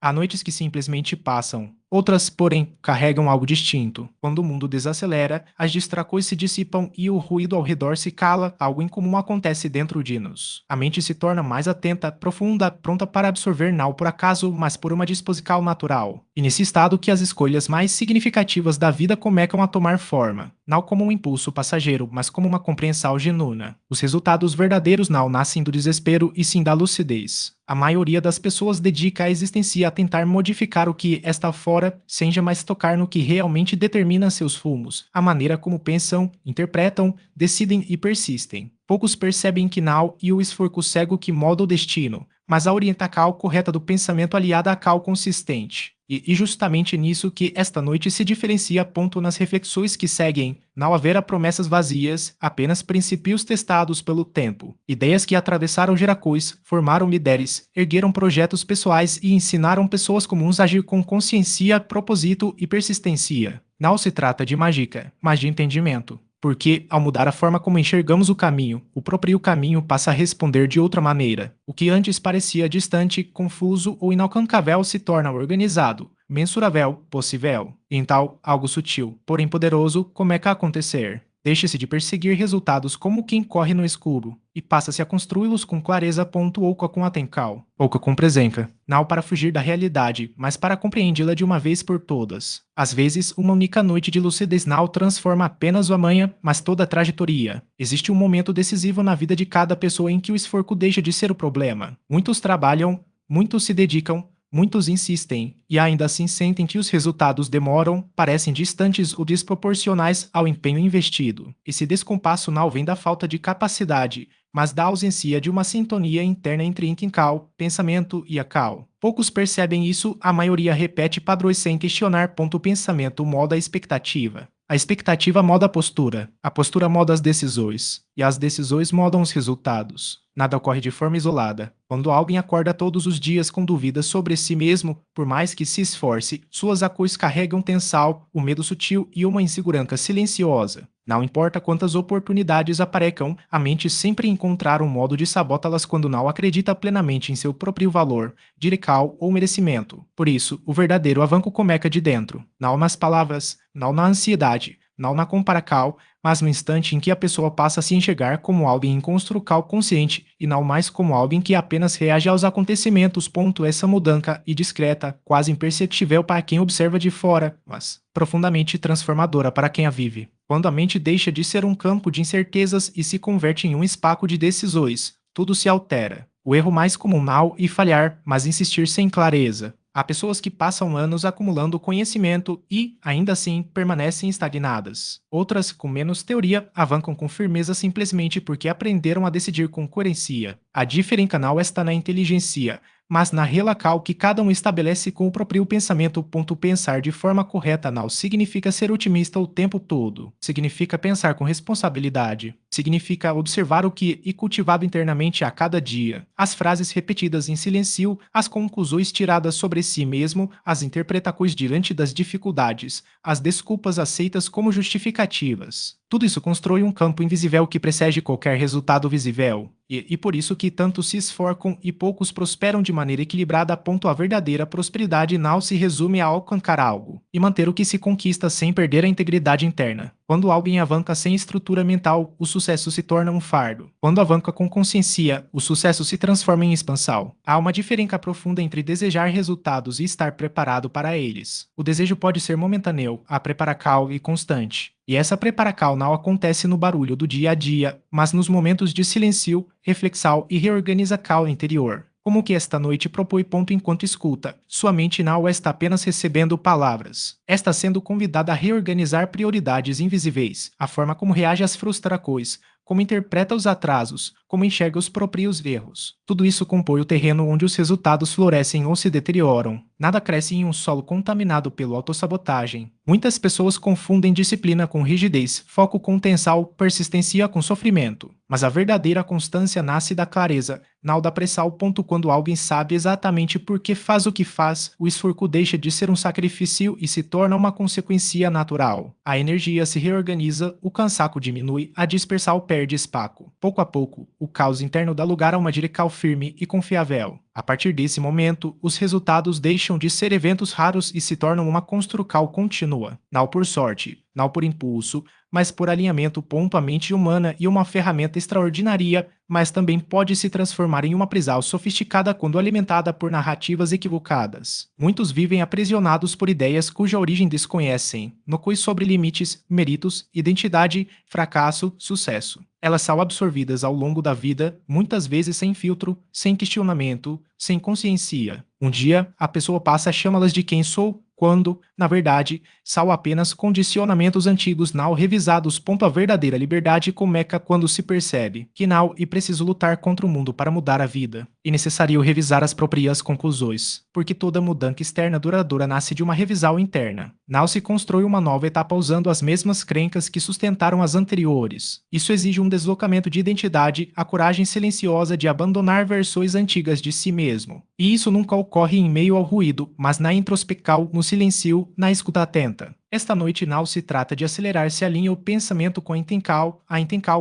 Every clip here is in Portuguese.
Há noites que simplesmente passam. Outras, porém, carregam algo distinto. Quando o mundo desacelera, as distrações se dissipam e o ruído ao redor se cala, algo incomum acontece dentro de nós. A mente se torna mais atenta, profunda, pronta para absorver não por acaso, mas por uma disposição natural. E nesse estado que as escolhas mais significativas da vida começam a tomar forma. Não como um impulso passageiro, mas como uma compreensão genuína. Os resultados verdadeiros não nascem do desespero e sim da lucidez. A maioria das pessoas dedica a existência a tentar modificar o que está fora, sem jamais tocar no que realmente determina seus rumos, a maneira como pensam, interpretam, decidem e persistem. Poucos percebem que não e o esforço cego que molda o destino, mas a orientação correta do pensamento aliada à cal consistente. E justamente nisso que esta noite se diferencia ponto nas reflexões que seguem, não haverá promessas vazias, apenas princípios testados pelo tempo, ideias que atravessaram gerações, formaram líderes, ergueram projetos pessoais e ensinaram pessoas comuns a agir com consciência, propósito e persistência. Não se trata de mágica, mas de entendimento. Porque, ao mudar a forma como enxergamos o caminho, o próprio caminho passa a responder de outra maneira. O que antes parecia distante, confuso ou inalcançável se torna organizado, mensurável, possível. Então, algo sutil, porém poderoso, começa a acontecer. Deixe-se de perseguir resultados como quem corre no escuro, e passa-se a construí-los com clareza ou com atenção, ou com presença, não para fugir da realidade, mas para compreendê-la de uma vez por todas. Às vezes, uma única noite de lucidez não transforma apenas o amanhã, mas toda a trajetória. Existe um momento decisivo na vida de cada pessoa em que o esforço deixa de ser o problema. Muitos trabalham, muitos se dedicam, muitos insistem, e ainda assim sentem que os resultados demoram, parecem distantes ou desproporcionais ao empenho investido. Esse descompasso não vem da falta de capacidade, mas da ausência de uma sintonia interna entre intenção, pensamento e acal. Poucos percebem isso, a maioria repete padrões sem questionar. O pensamento moda a expectativa. A expectativa moda a postura moda as decisões, e as decisões modam os resultados. Nada ocorre de forma isolada. Quando alguém acorda todos os dias com dúvidas sobre si mesmo, por mais que se esforce, suas ações carregam tensão, o medo sutil e uma insegurança silenciosa. Não importa quantas oportunidades apareçam, a mente sempre encontrará um modo de sabotá-las quando não acredita plenamente em seu próprio valor, direção ou merecimento. Por isso, o verdadeiro avanço começa de dentro, não nas palavras, não na ansiedade, não na comparação, mas no instante em que a pessoa passa a se enxergar como alguém em construção consciente e não mais como alguém que apenas reage aos acontecimentos. Essa mudança e discreta, quase imperceptível para quem observa de fora, mas profundamente transformadora para quem a vive. Quando a mente deixa de ser um campo de incertezas e se converte em um espaço de decisões, tudo se altera. O erro mais comum não é falhar, mas insistir sem clareza. Há pessoas que passam anos acumulando conhecimento e, ainda assim, permanecem estagnadas. Outras, com menos teoria, avançam com firmeza simplesmente porque aprenderam a decidir com coerência. A diferença não está na inteligência, mas na relação que cada um estabelece com o próprio pensamento. Pensar de forma correta não significa ser otimista o tempo todo. Significa pensar com responsabilidade. Significa observar o que é cultivado internamente a cada dia. As frases repetidas em silêncio, as conclusões tiradas sobre si mesmo, as interpretações diante das dificuldades, as desculpas aceitas como justificativas. Tudo isso constrói um campo invisível que precede qualquer resultado visível. E por isso que tantos se esforçam e poucos prosperam de maneira equilibrada. A verdadeira prosperidade não se resume a alcançar algo e manter o que se conquista sem perder a integridade interna. Quando alguém avança sem estrutura mental, o sucesso se torna um fardo. Quando avança com consciência, o sucesso se transforma em expansão. Há uma diferença profunda entre desejar resultados e estar preparado para eles. O desejo pode ser momentâneo, a preparação e constante. E essa preparação não acontece no barulho do dia a dia, mas nos momentos de silêncio, reflexão e reorganização interior. Como que esta noite propõe enquanto escuta, sua mente não está apenas recebendo palavras. Está sendo convidada a reorganizar prioridades invisíveis, a forma como reage às frustrações, como interpreta os atrasos, como enxerga os próprios erros. Tudo isso compõe o terreno onde os resultados florescem ou se deterioram. Nada cresce em um solo contaminado pela autossabotagem. Muitas pessoas confundem disciplina com rigidez, foco com tensão, persistência com sofrimento. Mas a verdadeira constância nasce da clareza, não da pressão. Quando alguém sabe exatamente por que faz o que faz, o esforço deixa de ser um sacrifício e se torna uma consequência natural. A energia se reorganiza, o cansaço diminui, a dispersão perde espaço. Pouco a pouco, o caos interno dá lugar a uma direção firme e confiável. A partir desse momento, os resultados deixam de ser eventos raros e se tornam uma construção contínua, não por sorte, não por impulso, mas por alinhamento ponto à mente humana e uma ferramenta extraordinária, mas também pode se transformar em uma prisão sofisticada quando alimentada por narrativas equivocadas. Muitos vivem aprisionados por ideias cuja origem desconhecem, no quiz sobre limites, méritos, identidade, fracasso, sucesso. Elas são absorvidas ao longo da vida, muitas vezes sem filtro, sem questionamento, sem consciência. Um dia, a pessoa passa a chamá-las de quem sou, quando, na verdade, são apenas condicionamentos antigos não revisados. A verdadeira liberdade começa quando se percebe que não e preciso lutar contra o mundo para mudar a vida. É necessário revisar as próprias conclusões, porque toda mudança externa duradoura nasce de uma revisão interna. Não se constrói uma nova etapa usando as mesmas crenças que sustentaram as anteriores. Isso exige um deslocamento de identidade, a coragem silenciosa de abandonar versões antigas de si mesmo. E isso nunca ocorre em meio ao ruído, mas na introspecção, no silêncio, na escuta atenta. Esta noite não se trata de acelerar, se alinha o pensamento com a intencal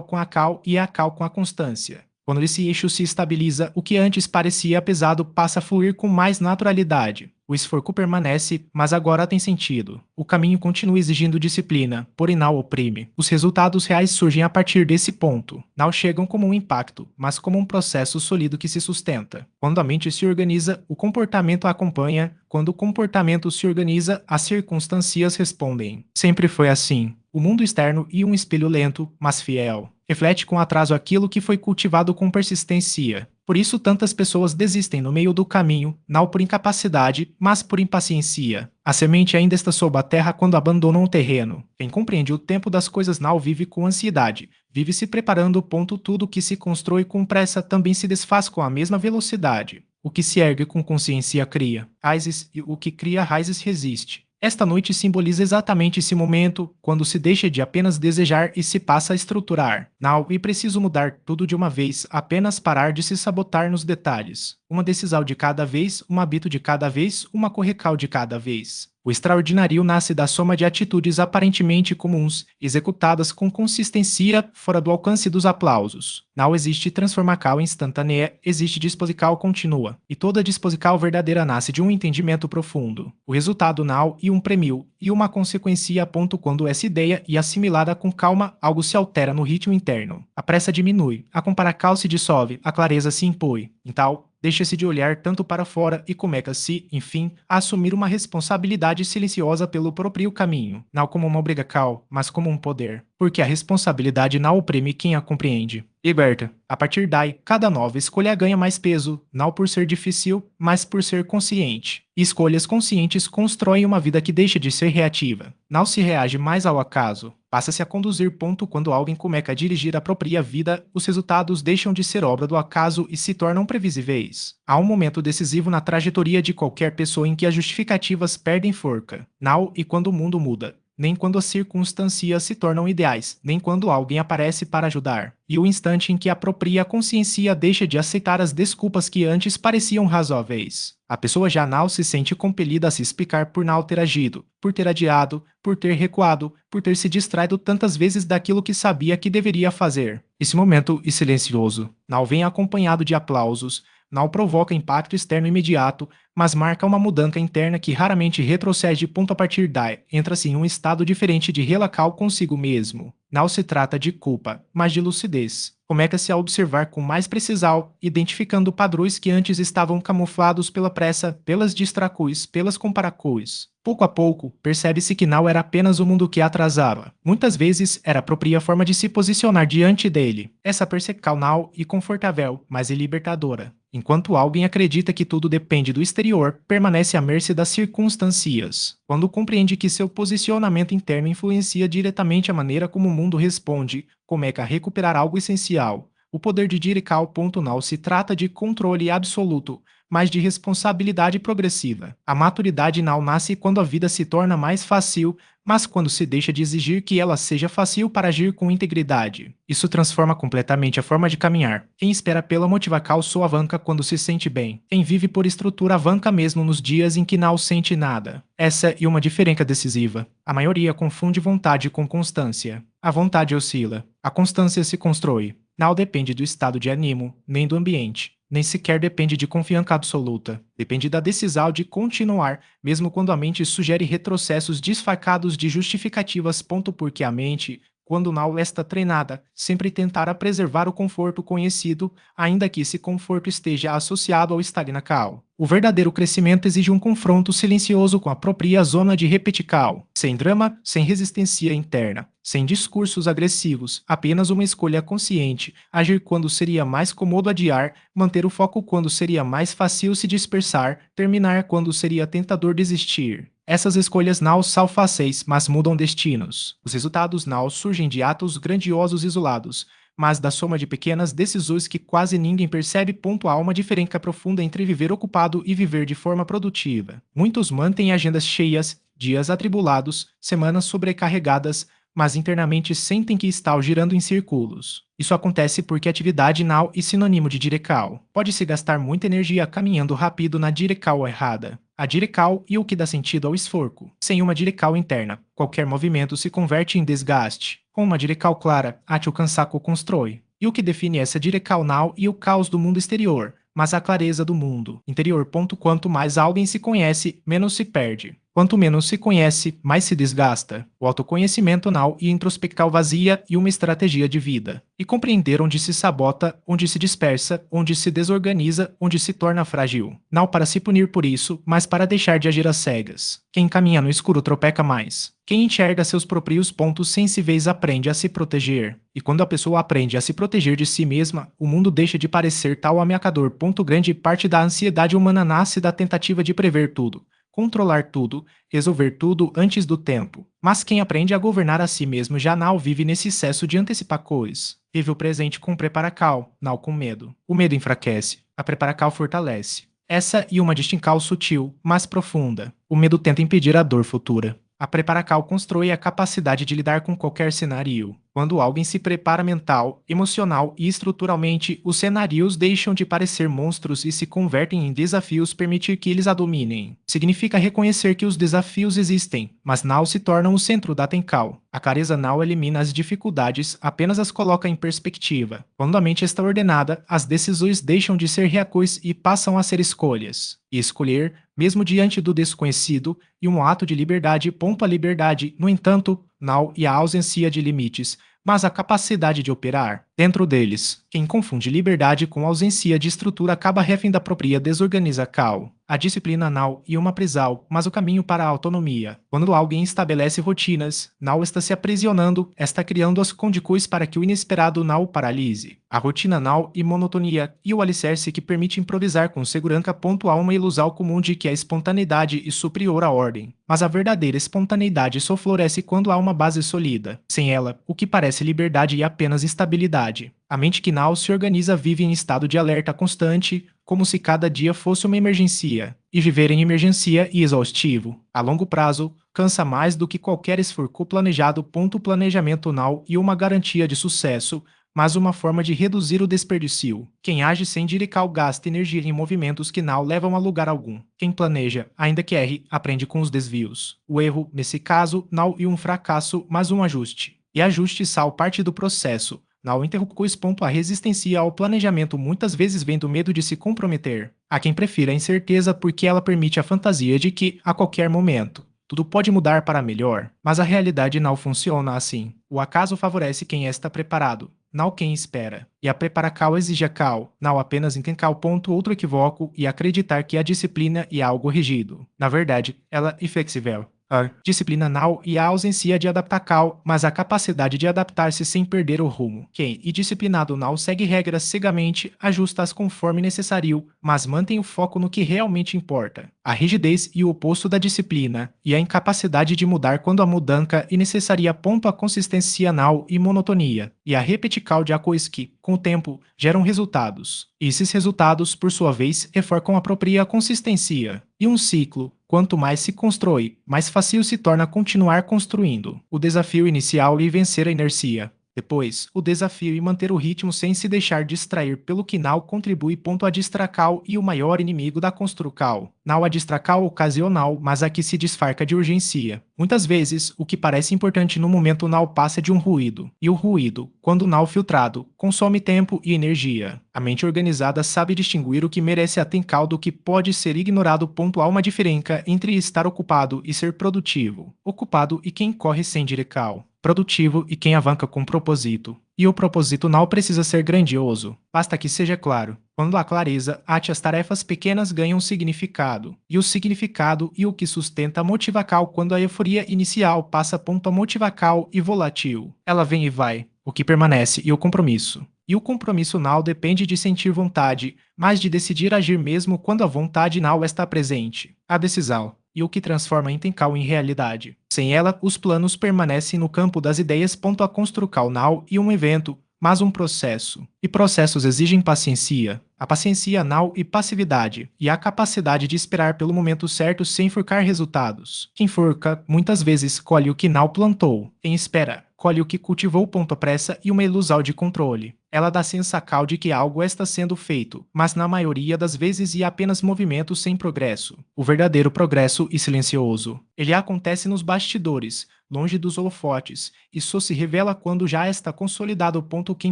com a cal e a cal com a constância. Quando esse eixo se estabiliza, o que antes parecia pesado passa a fluir com mais naturalidade. O esforço permanece, mas agora tem sentido. O caminho continua exigindo disciplina, porém não oprime. Os resultados reais surgem a partir desse ponto. Não chegam como um impacto, mas como um processo sólido que se sustenta. Quando a mente se organiza, o comportamento a acompanha. Quando o comportamento se organiza, as circunstâncias respondem. Sempre foi assim. O mundo externo e um espelho lento, mas fiel. Reflete com atraso aquilo que foi cultivado com persistência. Por isso tantas pessoas desistem no meio do caminho, não por incapacidade, mas por impaciência. A semente ainda está sob a terra quando abandonam o terreno. Quem compreende o tempo das coisas não vive com ansiedade. Vive se preparando. Tudo que se constrói com pressa também se desfaz com a mesma velocidade. O que se ergue com consciência cria raízes e o que cria raízes resiste. Esta noite simboliza exatamente esse momento, quando se deixa de apenas desejar e se passa a estruturar. Não é preciso mudar tudo de uma vez, apenas parar de se sabotar nos detalhes. Uma decisão de cada vez, um hábito de cada vez, uma correção de cada vez. O extraordinário nasce da soma de atitudes aparentemente comuns, executadas com consistência fora do alcance dos aplausos. Não existe transformação instantânea, existe disposição contínua. E toda disposição verdadeira nasce de um entendimento profundo. O resultado não e um prêmio, e uma consequência quando essa ideia é assimilada com calma, algo se altera no ritmo interno. A pressa diminui, a comparação se dissolve, a clareza se impõe. Então, deixa-se de olhar tanto para fora e começa-se, enfim, a assumir uma responsabilidade silenciosa pelo próprio caminho, não como uma obrigação, mas como um poder, porque a responsabilidade não oprime quem a compreende. Liberta. A partir daí, cada nova escolha ganha mais peso, não por ser difícil, mas por ser consciente. Escolhas conscientes constroem uma vida que deixa de ser reativa. Não se reage mais ao acaso. Passa-se a conduzir. Quando alguém começa a dirigir a própria vida, os resultados deixam de ser obra do acaso e se tornam previsíveis. Há um momento decisivo na trajetória de qualquer pessoa em que as justificativas perdem força. Não e quando o mundo muda. Nem quando as circunstâncias se tornam ideais, nem quando alguém aparece para ajudar. E o instante em que a própria consciência deixa de aceitar as desculpas que antes pareciam razoáveis. A pessoa já não se sente compelida a se explicar por não ter agido, por ter adiado, por ter recuado, por ter se distraído tantas vezes daquilo que sabia que deveria fazer. Esse momento é silencioso. Não vem acompanhado de aplausos, não provoca impacto externo imediato, mas marca uma mudança interna que raramente retrocede. A partir daí, entra-se em um estado diferente de relação consigo mesmo. Não se trata de culpa, mas de lucidez. Começa-se a observar com mais precisão, identificando padrões que antes estavam camuflados pela pressa, pelas distrações, pelas comparações. Pouco a pouco, percebe-se que não era apenas o mundo que atrasava. Muitas vezes, era a própria forma de se posicionar diante dele. Essa percepção não é confortável, mas é libertadora. Enquanto alguém acredita que tudo depende do exterior, permanece à mercê das circunstâncias. Quando compreende que seu posicionamento interno influencia diretamente a maneira como o mundo responde, começa a recuperar algo essencial. O poder de direção. Não se trata de controle absoluto, mas de responsabilidade progressiva. A maturidade não nasce quando a vida se torna mais fácil, mas quando se deixa de exigir que ela seja fácil para agir com integridade. Isso transforma completamente a forma de caminhar. Quem espera pela motivação só avança quando se sente bem. Quem vive por estrutura avança mesmo nos dias em que não sente nada. Essa é uma diferença decisiva. A maioria confunde vontade com constância. A vontade oscila. A constância se constrói. Não depende do estado de ânimo, nem do ambiente. Nem sequer depende de confiança absoluta. Depende da decisão de continuar, mesmo quando a mente sugere retrocessos desfacados de justificativas. Porque a mente, quando não está treinada, sempre tentará preservar o conforto conhecido, ainda que esse conforto esteja associado ao estagnacal. O verdadeiro crescimento exige um confronto silencioso com a própria zona de repetical, sem drama, sem resistência interna, sem discursos agressivos, apenas uma escolha consciente, agir quando seria mais cômodo adiar, manter o foco quando seria mais fácil se dispersar, terminar quando seria tentador desistir. Essas escolhas não são fáceis, mas mudam destinos. Os resultados não surgem de atos grandiosos isolados, mas da soma de pequenas decisões que quase ninguém percebe. Há uma diferença profunda entre viver ocupado e viver de forma produtiva. Muitos mantêm agendas cheias, dias atribulados, semanas sobrecarregadas, mas internamente sentem que estão girando em círculos. Isso acontece porque atividade não é sinônimo de direção. Pode-se gastar muita energia caminhando rápido na direção errada. A direção é o que dá sentido ao esforço. Sem uma direção interna, qualquer movimento se converte em desgaste. Com uma direção clara, o cansaço constrói. E o que define essa direção não é o caos do mundo exterior, mas a clareza do mundo interior. Quanto mais alguém se conhece, menos se perde. Quanto menos se conhece, mais se desgasta. O autoconhecimento não e introspecção vazia e uma estratégia de vida. E compreender onde se sabota, onde se dispersa, onde se desorganiza, onde se torna frágil. Não para se punir por isso, mas para deixar de agir às cegas. Quem caminha no escuro tropeca mais. Quem enxerga seus próprios pontos sensíveis aprende a se proteger. E quando a pessoa aprende a se proteger de si mesma, o mundo deixa de parecer tal ameaçador. Grande parte da ansiedade humana nasce da tentativa de prever tudo, controlar tudo, resolver tudo antes do tempo. Mas quem aprende a governar a si mesmo já não vive nesse excesso de antecipar coisas. Vive o presente com preparacal, não com medo. O medo enfraquece, a preparacal fortalece. Essa é uma distinção sutil, mas profunda. O medo tenta impedir a dor futura. A preparacal constrói a capacidade de lidar com qualquer cenário. Quando alguém se prepara mental, emocional e estruturalmente, os cenários deixam de parecer monstros e se convertem em desafios. Permitir que eles a dominem significa reconhecer que os desafios existem, mas não se tornam o centro da atenção. A clareza não elimina as dificuldades, apenas as coloca em perspectiva. Quando a mente está ordenada, as decisões deixam de ser reações e passam a ser escolhas. E escolher, mesmo diante do desconhecido, é um ato de liberdade. A liberdade, no entanto, não é a ausência de limites, mas a capacidade de operar dentro deles. Quem confunde liberdade com ausência de estrutura acaba refém da própria desorganização. A disciplina não é uma prisão, mas o caminho para a autonomia. Quando alguém estabelece rotinas, não está se aprisionando, está criando as condições para que o inesperado não o paralise. A rotina não é monotonia e o alicerce que permite improvisar com segurança. Há uma ilusão comum de que a espontaneidade é superior à ordem. Mas a verdadeira espontaneidade só floresce quando há uma base sólida. Sem ela, o que parece liberdade é apenas instabilidade. A mente que não se organiza vive em estado de alerta constante, como se cada dia fosse uma emergência. E viver em emergência é exaustivo. A longo prazo, cansa mais do que qualquer esforço planejado. O planejamento não é uma garantia de sucesso, mas uma forma de reduzir o desperdício. Quem age sem direção gasta energia em movimentos que não levam a lugar algum. Quem planeja, ainda que erre, aprende com os desvios. O erro, nesse caso, não é um fracasso, mas um ajuste. E ajustes são parte do processo. Não interrupções. A resistência ao planejamento muitas vezes vem do medo de se comprometer. Há quem prefira a incerteza porque ela permite a fantasia de que, a qualquer momento, tudo pode mudar para melhor, mas a realidade não funciona assim. O acaso favorece quem está preparado, não quem espera. E a preparacal exige a cal, não apenas entender outro equívoco e acreditar que a disciplina é algo rígido. Na verdade, ela é flexível. A disciplina não e a ausência de adaptacal, mas a capacidade de adaptar-se sem perder o rumo. Quem é disciplinado não segue regras cegamente, ajusta-as conforme necessário, mas mantém o foco no que realmente importa. A rigidez e o oposto da disciplina, e a incapacidade de mudar quando a mudança é necessária. A consistência não e monotonia, e a repetical de coisas que, com o tempo, geram resultados. E esses resultados, por sua vez, reforçam a própria consistência. E um ciclo, quanto mais se constrói, mais fácil se torna continuar construindo. O desafio inicial é vencer a inercia. Depois, o desafio é manter o ritmo sem se deixar distrair pelo que Nau contribui. A distracal e o maior inimigo da construcal. Nau a distracal ocasional, mas a que se disfarca de urgência. Muitas vezes, o que parece importante no momento Nau passa de um ruído. E o ruído, quando Nau filtrado, consome tempo e energia. A mente organizada sabe distinguir o que merece atenção do que pode ser ignorado. Há uma diferença entre estar ocupado e ser produtivo. Ocupado e quem corre sem direcal. Produtivo e quem avança com propósito. E o propósito não precisa ser grandioso, basta que seja claro. Quando há clareza, as tarefas pequenas ganham significado. E o significado e o que sustenta a motivacal quando a euforia inicial passa a motivacal e volátil. Ela vem e vai. O que permanece e o compromisso. E o compromisso não depende de sentir vontade, mas de decidir agir mesmo quando a vontade não está presente. A decisão. E o que transforma a intenção em realidade. Sem ela, os planos permanecem no campo das ideias. A construção não e um evento, mas um processo. E processos exigem paciência. A paciência não e passividade, e a capacidade de esperar pelo momento certo sem forcar resultados. Quem forca, muitas vezes, colhe o que não plantou. Quem espera, colhe o que cultivou. A pressa e uma ilusão de controle. Ela dá sensacal de que algo está sendo feito, mas na maioria das vezes é apenas movimento sem progresso. O verdadeiro progresso e silencioso. Ele acontece nos bastidores, longe dos holofotes, e só se revela quando já está consolidado. Quem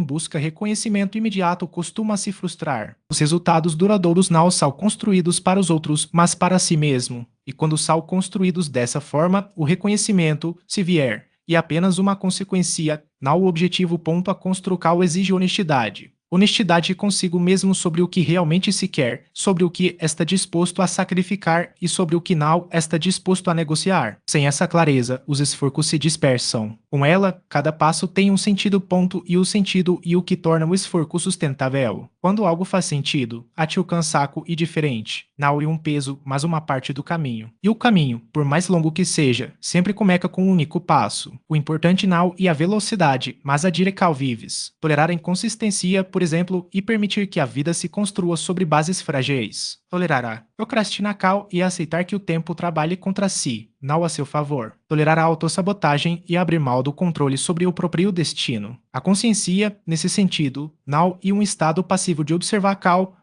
busca reconhecimento imediato costuma se frustrar. Os resultados duradouros não são construídos para os outros, mas para si mesmo. E quando são construídos dessa forma, o reconhecimento, se vier, e apenas uma consequência, não o objetivo. A construção exige honestidade. Honestidade consigo mesmo sobre o que realmente se quer, sobre o que está disposto a sacrificar e sobre o que não está disposto a negociar. Sem essa clareza, os esforços se dispersam. Com ela, cada passo tem um sentido. E o sentido e o que torna o esforço sustentável. Quando algo faz sentido, ate o cansaço e diferente. Não é um peso, mas uma parte do caminho. E o caminho, por mais longo que seja, sempre começa com um único passo. O importante não é a velocidade, mas a direção vives. Tolerar a inconsistência, por exemplo, e permitir que a vida se construa sobre bases frágeis. Tolerar a procrastinar e aceitar que o tempo trabalhe contra si, não a seu favor. Tolerar a autossabotagem e abrir mão do controle sobre o próprio destino. A consciência, nesse sentido, não é um estado passivo de observar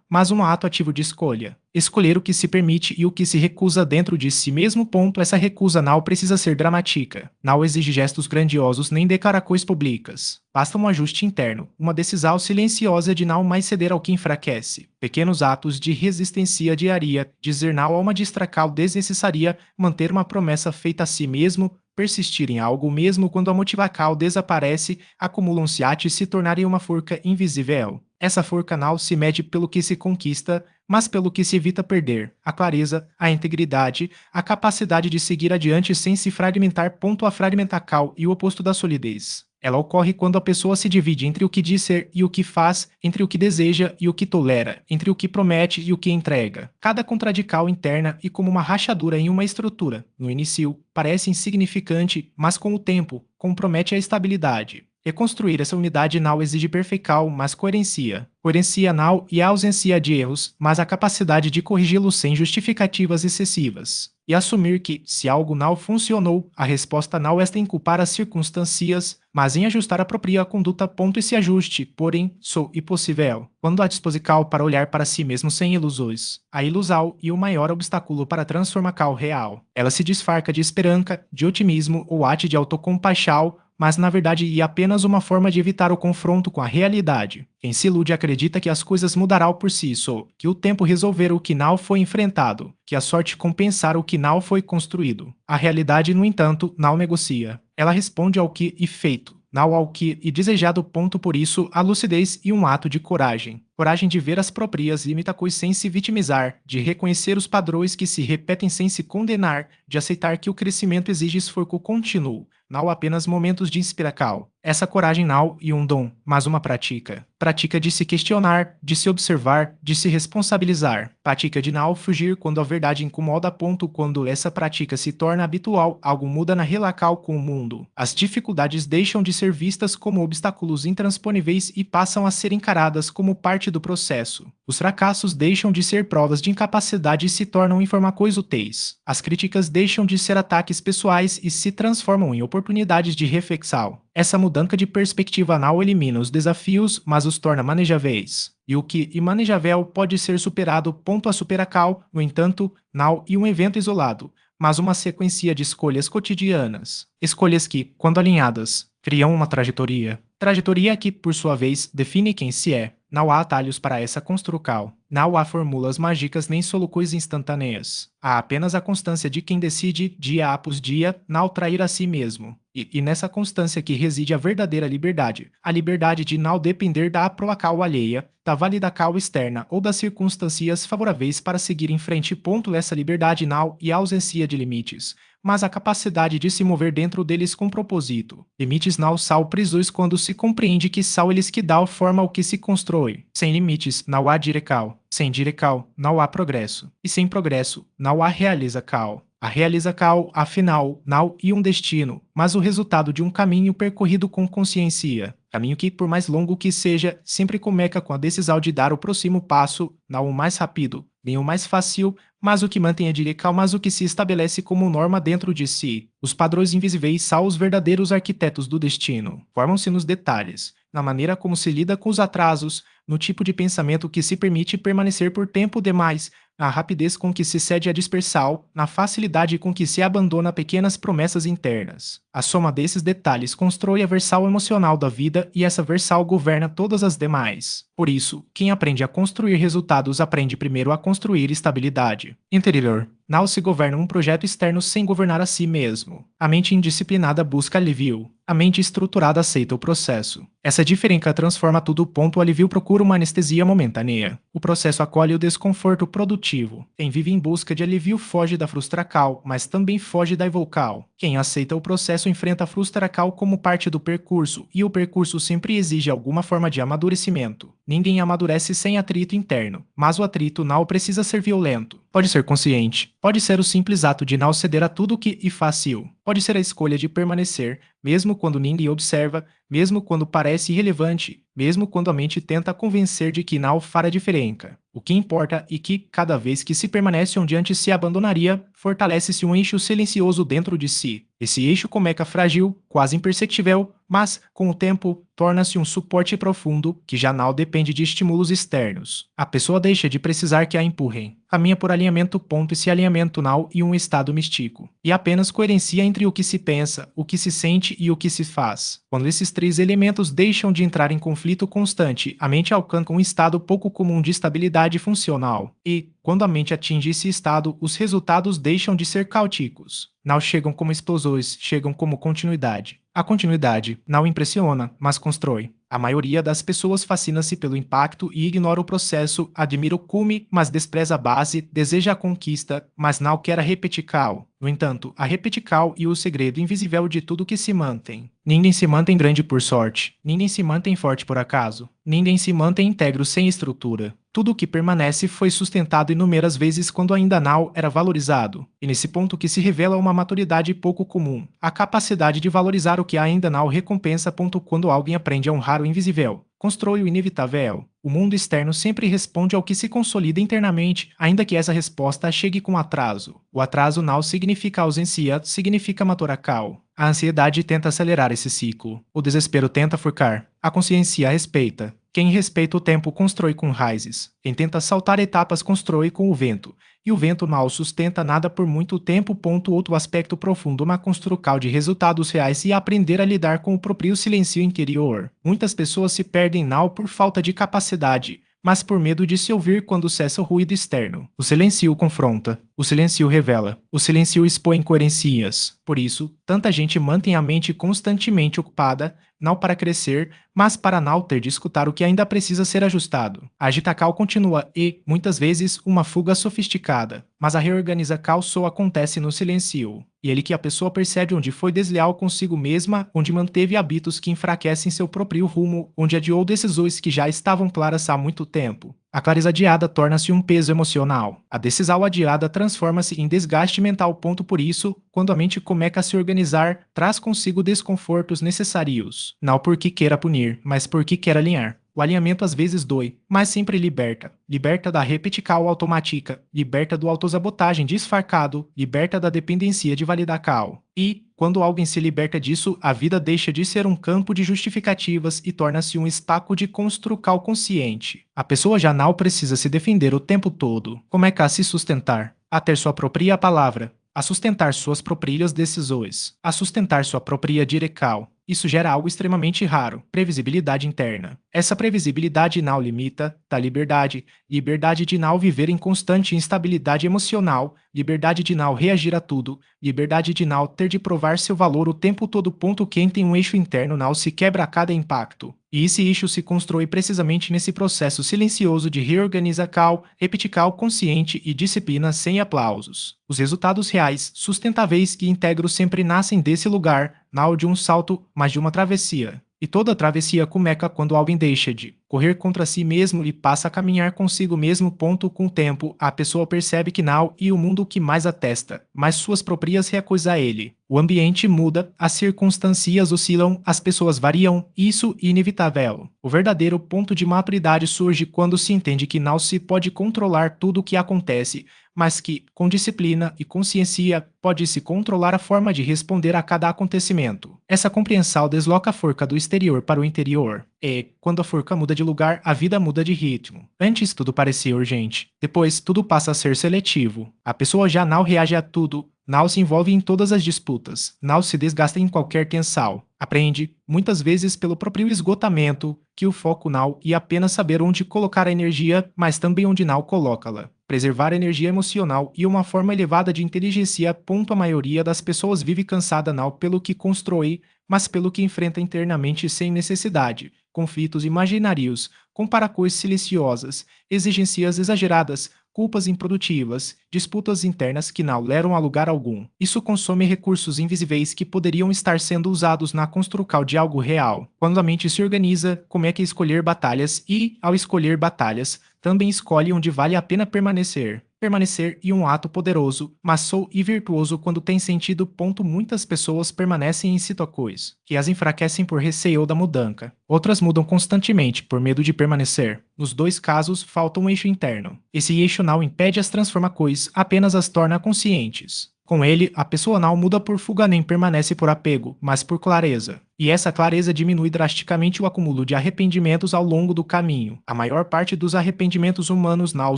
mas um ato ativo de escolha. Escolher o que se permite e o que se recusa dentro de si mesmo. Essa recusa não precisa ser dramática. Não exige gestos grandiosos nem declarações públicas. Basta um ajuste interno, uma decisão silenciosa de não mais ceder ao que enfraquece. Pequenos atos de resistência diária, dizer não a uma distração desnecessária, manter uma promessa feita a si mesmo, persistir em algo mesmo quando a motivação desaparece, acumulam-se atos se tornarem uma forca invisível. Essa forca não se mede pelo que se conquista, mas pelo que se evita perder. A clareza, a integridade, a capacidade de seguir adiante sem se fragmentar. A fragmentação e o oposto da solidez. Ela ocorre quando a pessoa se divide entre o que diz ser e o que faz, entre o que deseja e o que tolera, entre o que promete e o que entrega. Cada contradical interna e como uma rachadura em uma estrutura. No início, parece insignificante, mas com o tempo, compromete a estabilidade. Reconstruir essa unidade não exige perfeição, mas coerência. Coerência não e a ausência de erros, mas a capacidade de corrigi-los sem justificativas excessivas. E assumir que, se algo não funcionou, a resposta não está em culpar as circunstâncias, mas em ajustar a própria conduta. Esse ajuste, porém, só impossível quando há disposição para olhar para si mesmo sem ilusões. A ilusão é o maior obstáculo para a transformação real. Ela se disfarça de esperança, de otimismo ou ate de autocompaixão, mas na verdade é apenas uma forma de evitar o confronto com a realidade. Quem se ilude acredita que as coisas mudarão por si só, que o tempo resolverá o que não foi enfrentado, que a sorte compensará o que não foi construído. A realidade, no entanto, não negocia. Ela responde ao que é feito, não ao que é desejado. Por isso, a lucidez e um ato de coragem. Coragem de ver as próprias limitações sem se vitimizar, de reconhecer os padrões que se repetem sem se condenar, de aceitar que o crescimento exige esforço contínuo, não apenas momentos de inspiração. Essa coragem não é um dom, mas uma prática. Prática de se questionar, de se observar, de se responsabilizar. Prática de não fugir quando a verdade incomoda. Quando essa prática se torna habitual, algo muda na relação com o mundo. As dificuldades deixam de ser vistas como obstáculos intransponíveis e passam a ser encaradas como parte do processo. Os fracassos deixam de ser provas de incapacidade e se tornam informações úteis. As críticas deixam de ser ataques pessoais e se transformam em oportunidades de reflexão. Essa mudança de perspectiva não elimina os desafios, mas os torna manejáveis. E o que imanejável pode ser superado ponto a superacal, no entanto, não e um evento isolado, mas uma sequência de escolhas cotidianas. Escolhas que, quando alinhadas, criam uma trajetória. Trajetória que, por sua vez, define quem se é. Não há atalhos para essa construção. Não há fórmulas mágicas nem soluções instantâneas. Há apenas a constância de quem decide, dia após dia, não trair a si mesmo. E nessa constância que reside a verdadeira liberdade. A liberdade de não depender da aprovação alheia, da validação externa ou das circunstâncias favoráveis para seguir em frente. Essa liberdade não e a ausência de limites, mas a capacidade de se mover dentro deles com propósito. Limites não são prisões quando se compreende que são eles que dão forma ao que se constrói. Sem limites, não há direção. Sem direção, não há progresso. E sem progresso, não há realização. A realização, afinal, não é um destino, mas o resultado de um caminho percorrido com consciência. Caminho que, por mais longo que seja, sempre começa com a decisão de dar o próximo passo, não o mais rápido, nem o mais fácil, mas o que mantém a direção, mas o que se estabelece como norma dentro de si. Os padrões invisíveis são os verdadeiros arquitetos do destino. Formam-se nos detalhes, na maneira como se lida com os atrasos, no tipo de pensamento que se permite permanecer por tempo demais, na rapidez com que se cede à dispersão, na facilidade com que se abandona pequenas promessas internas. A soma desses detalhes constrói a versão emocional da vida e essa versão governa todas as demais. Por isso, quem aprende a construir resultados aprende primeiro a construir estabilidade interior. Não se governa um projeto externo sem governar a si mesmo. A mente indisciplinada busca alívio. A mente estruturada aceita o processo. Essa diferença transforma tudo. O alívio procura uma anestesia momentânea. O processo acolhe o desconforto produtivo. Quem vive em busca de alívio foge da frustração, mas também foge da evocação. Quem aceita o processo enfrenta a frustração como parte do percurso, e o percurso sempre exige alguma forma de amadurecimento. Ninguém amadurece sem atrito interno, mas o atrito não precisa ser violento. Pode ser consciente, pode ser o simples ato de não ceder a tudo que é fácil, pode ser a escolha de permanecer, mesmo quando ninguém observa, mesmo quando parece irrelevante, mesmo quando a mente tenta convencer de que não fará diferença. O que importa é que, cada vez que se permanece onde antes se abandonaria, fortalece-se um eixo silencioso dentro de si. Esse eixo começa frágil, quase imperceptível, mas, com o tempo, torna-se um suporte profundo que já não depende de estímulos externos. A pessoa deixa de precisar que a empurrem. Caminha por alinhamento. Esse alinhamento não e um estado místico. E apenas coerência entre o que se pensa, o que se sente e o que se faz. Quando esses três elementos deixam de entrar em conflito constante, a mente alcança um estado pouco comum de estabilidade funcional. E, quando a mente atinge esse estado, os resultados deixam de ser caóticos. Não chegam como explosões, chegam como continuidade. A continuidade não impressiona, mas constrói. A maioria das pessoas fascina-se pelo impacto e ignora o processo, admira o cume, mas despreza a base, deseja a conquista, mas não quer a repetical. No entanto, a repetical e o segredo invisível de tudo que se mantém. Ninguém se mantém grande por sorte. Ninguém se mantém forte por acaso. Ninguém se mantém íntegro sem estrutura. Tudo o que permanece foi sustentado inúmeras vezes quando ainda não era valorizado. E nesse ponto que se revela uma maturidade pouco comum. A capacidade de valorizar o que ainda não recompensa. Quando alguém aprende a honrar o invisível, constrói o inevitável. O mundo externo sempre responde ao que se consolida internamente, ainda que essa resposta chegue com atraso. O atraso não significa ausência, significa maturacal. A ansiedade tenta acelerar esse ciclo. O desespero tenta furcar. A consciência respeita. Quem respeita o tempo constrói com raízes. Quem tenta saltar etapas constrói com o vento. E o vento não sustenta nada por muito tempo. Outro aspecto profundo na construção de resultados reais e aprender a lidar com o próprio silêncio interior. Muitas pessoas se perdem não por falta de capacidade, mas por medo de se ouvir quando cessa o ruído externo. O silêncio confronta, o silêncio revela, o silêncio expõe incoerências. Por isso, tanta gente mantém a mente constantemente ocupada, não para crescer, mas para não ter de escutar o que ainda precisa ser ajustado. A agitacal continua e, muitas vezes, uma fuga sofisticada, mas a reorganizacal só acontece no silêncio. E ele que a pessoa percebe onde foi desleal consigo mesma, onde manteve hábitos que enfraquecem seu próprio rumo, onde adiou decisões que já estavam claras há muito tempo. A clareza adiada torna-se um peso emocional. A decisão adiada transforma-se em desgaste mental. Por isso, quando a mente começa a se organizar, traz consigo desconfortos necessários. Não porque queira punir, mas porque quer alinhar. O alinhamento às vezes dói, mas sempre liberta. Liberta da repetical automática, liberta do autossabotagem disfarçado, liberta da dependência de validacal. E, quando alguém se liberta disso, a vida deixa de ser um campo de justificativas e torna-se um espaço de construcal consciente. A pessoa já não precisa se defender o tempo todo. Como é que a se sustentar? A ter sua própria palavra, a sustentar suas próprias decisões, a sustentar sua própria direção. Isso gera algo extremamente raro, previsibilidade interna. Essa previsibilidade não limita da liberdade, liberdade de não viver em constante instabilidade emocional, liberdade de não reagir a tudo, liberdade de não ter de provar seu valor o tempo todo. Ponto. Quem tem um eixo interno não se quebra a cada impacto. E esse eixo se constrói precisamente nesse processo silencioso de reorganização, repetical consciente e disciplina sem aplausos. Os resultados reais, sustentáveis e íntegros sempre nascem desse lugar, não de um salto, mas de uma travessia. E toda travessia começa quando alguém deixa de correr contra si mesmo e passa a caminhar consigo mesmo. Ponto. Com o tempo, a pessoa percebe que não e o mundo que mais atesta, mas suas próprias recusa a ele. O ambiente muda, as circunstâncias oscilam, as pessoas variam, isso é inevitável. O verdadeiro ponto de maturidade surge quando se entende que não se pode controlar tudo o que acontece, mas que, com disciplina e consciência, pode-se controlar a forma de responder a cada acontecimento. Essa compreensão desloca a forca do exterior para o interior. E, quando a forca muda de lugar, a vida muda de ritmo. Antes tudo parecia urgente, depois tudo passa a ser seletivo. A pessoa já não reage a tudo, não se envolve em todas as disputas, não se desgasta em qualquer tensão. Aprende, muitas vezes pelo próprio esgotamento, que o foco não é apenas saber onde colocar a energia, mas também onde não colocá-la. Preservar a energia emocional e uma forma elevada de inteligência. A maioria das pessoas vive cansada não pelo que constrói, mas pelo que enfrenta internamente sem necessidade. Conflitos imaginários, comparações silenciosas, exigências exageradas, culpas improdutivas, disputas internas que não levam a lugar algum. Isso consome recursos invisíveis que poderiam estar sendo usados na construção de algo real. Quando a mente se organiza, como é que escolher batalhas e, ao escolher batalhas, também escolhe onde vale a pena permanecer. Permanecer é um ato poderoso, mas sou e virtuoso quando tem sentido. Muitas pessoas permanecem em situações que as enfraquecem por receio da mudança. Outras mudam constantemente por medo de permanecer. Nos dois casos, falta um eixo interno. Esse eixo não impede as transformações, apenas as torna conscientes. Com ele, a pessoa não muda por fuga nem permanece por apego, mas por clareza. E essa clareza diminui drasticamente o acúmulo de arrependimentos ao longo do caminho. A maior parte dos arrependimentos humanos não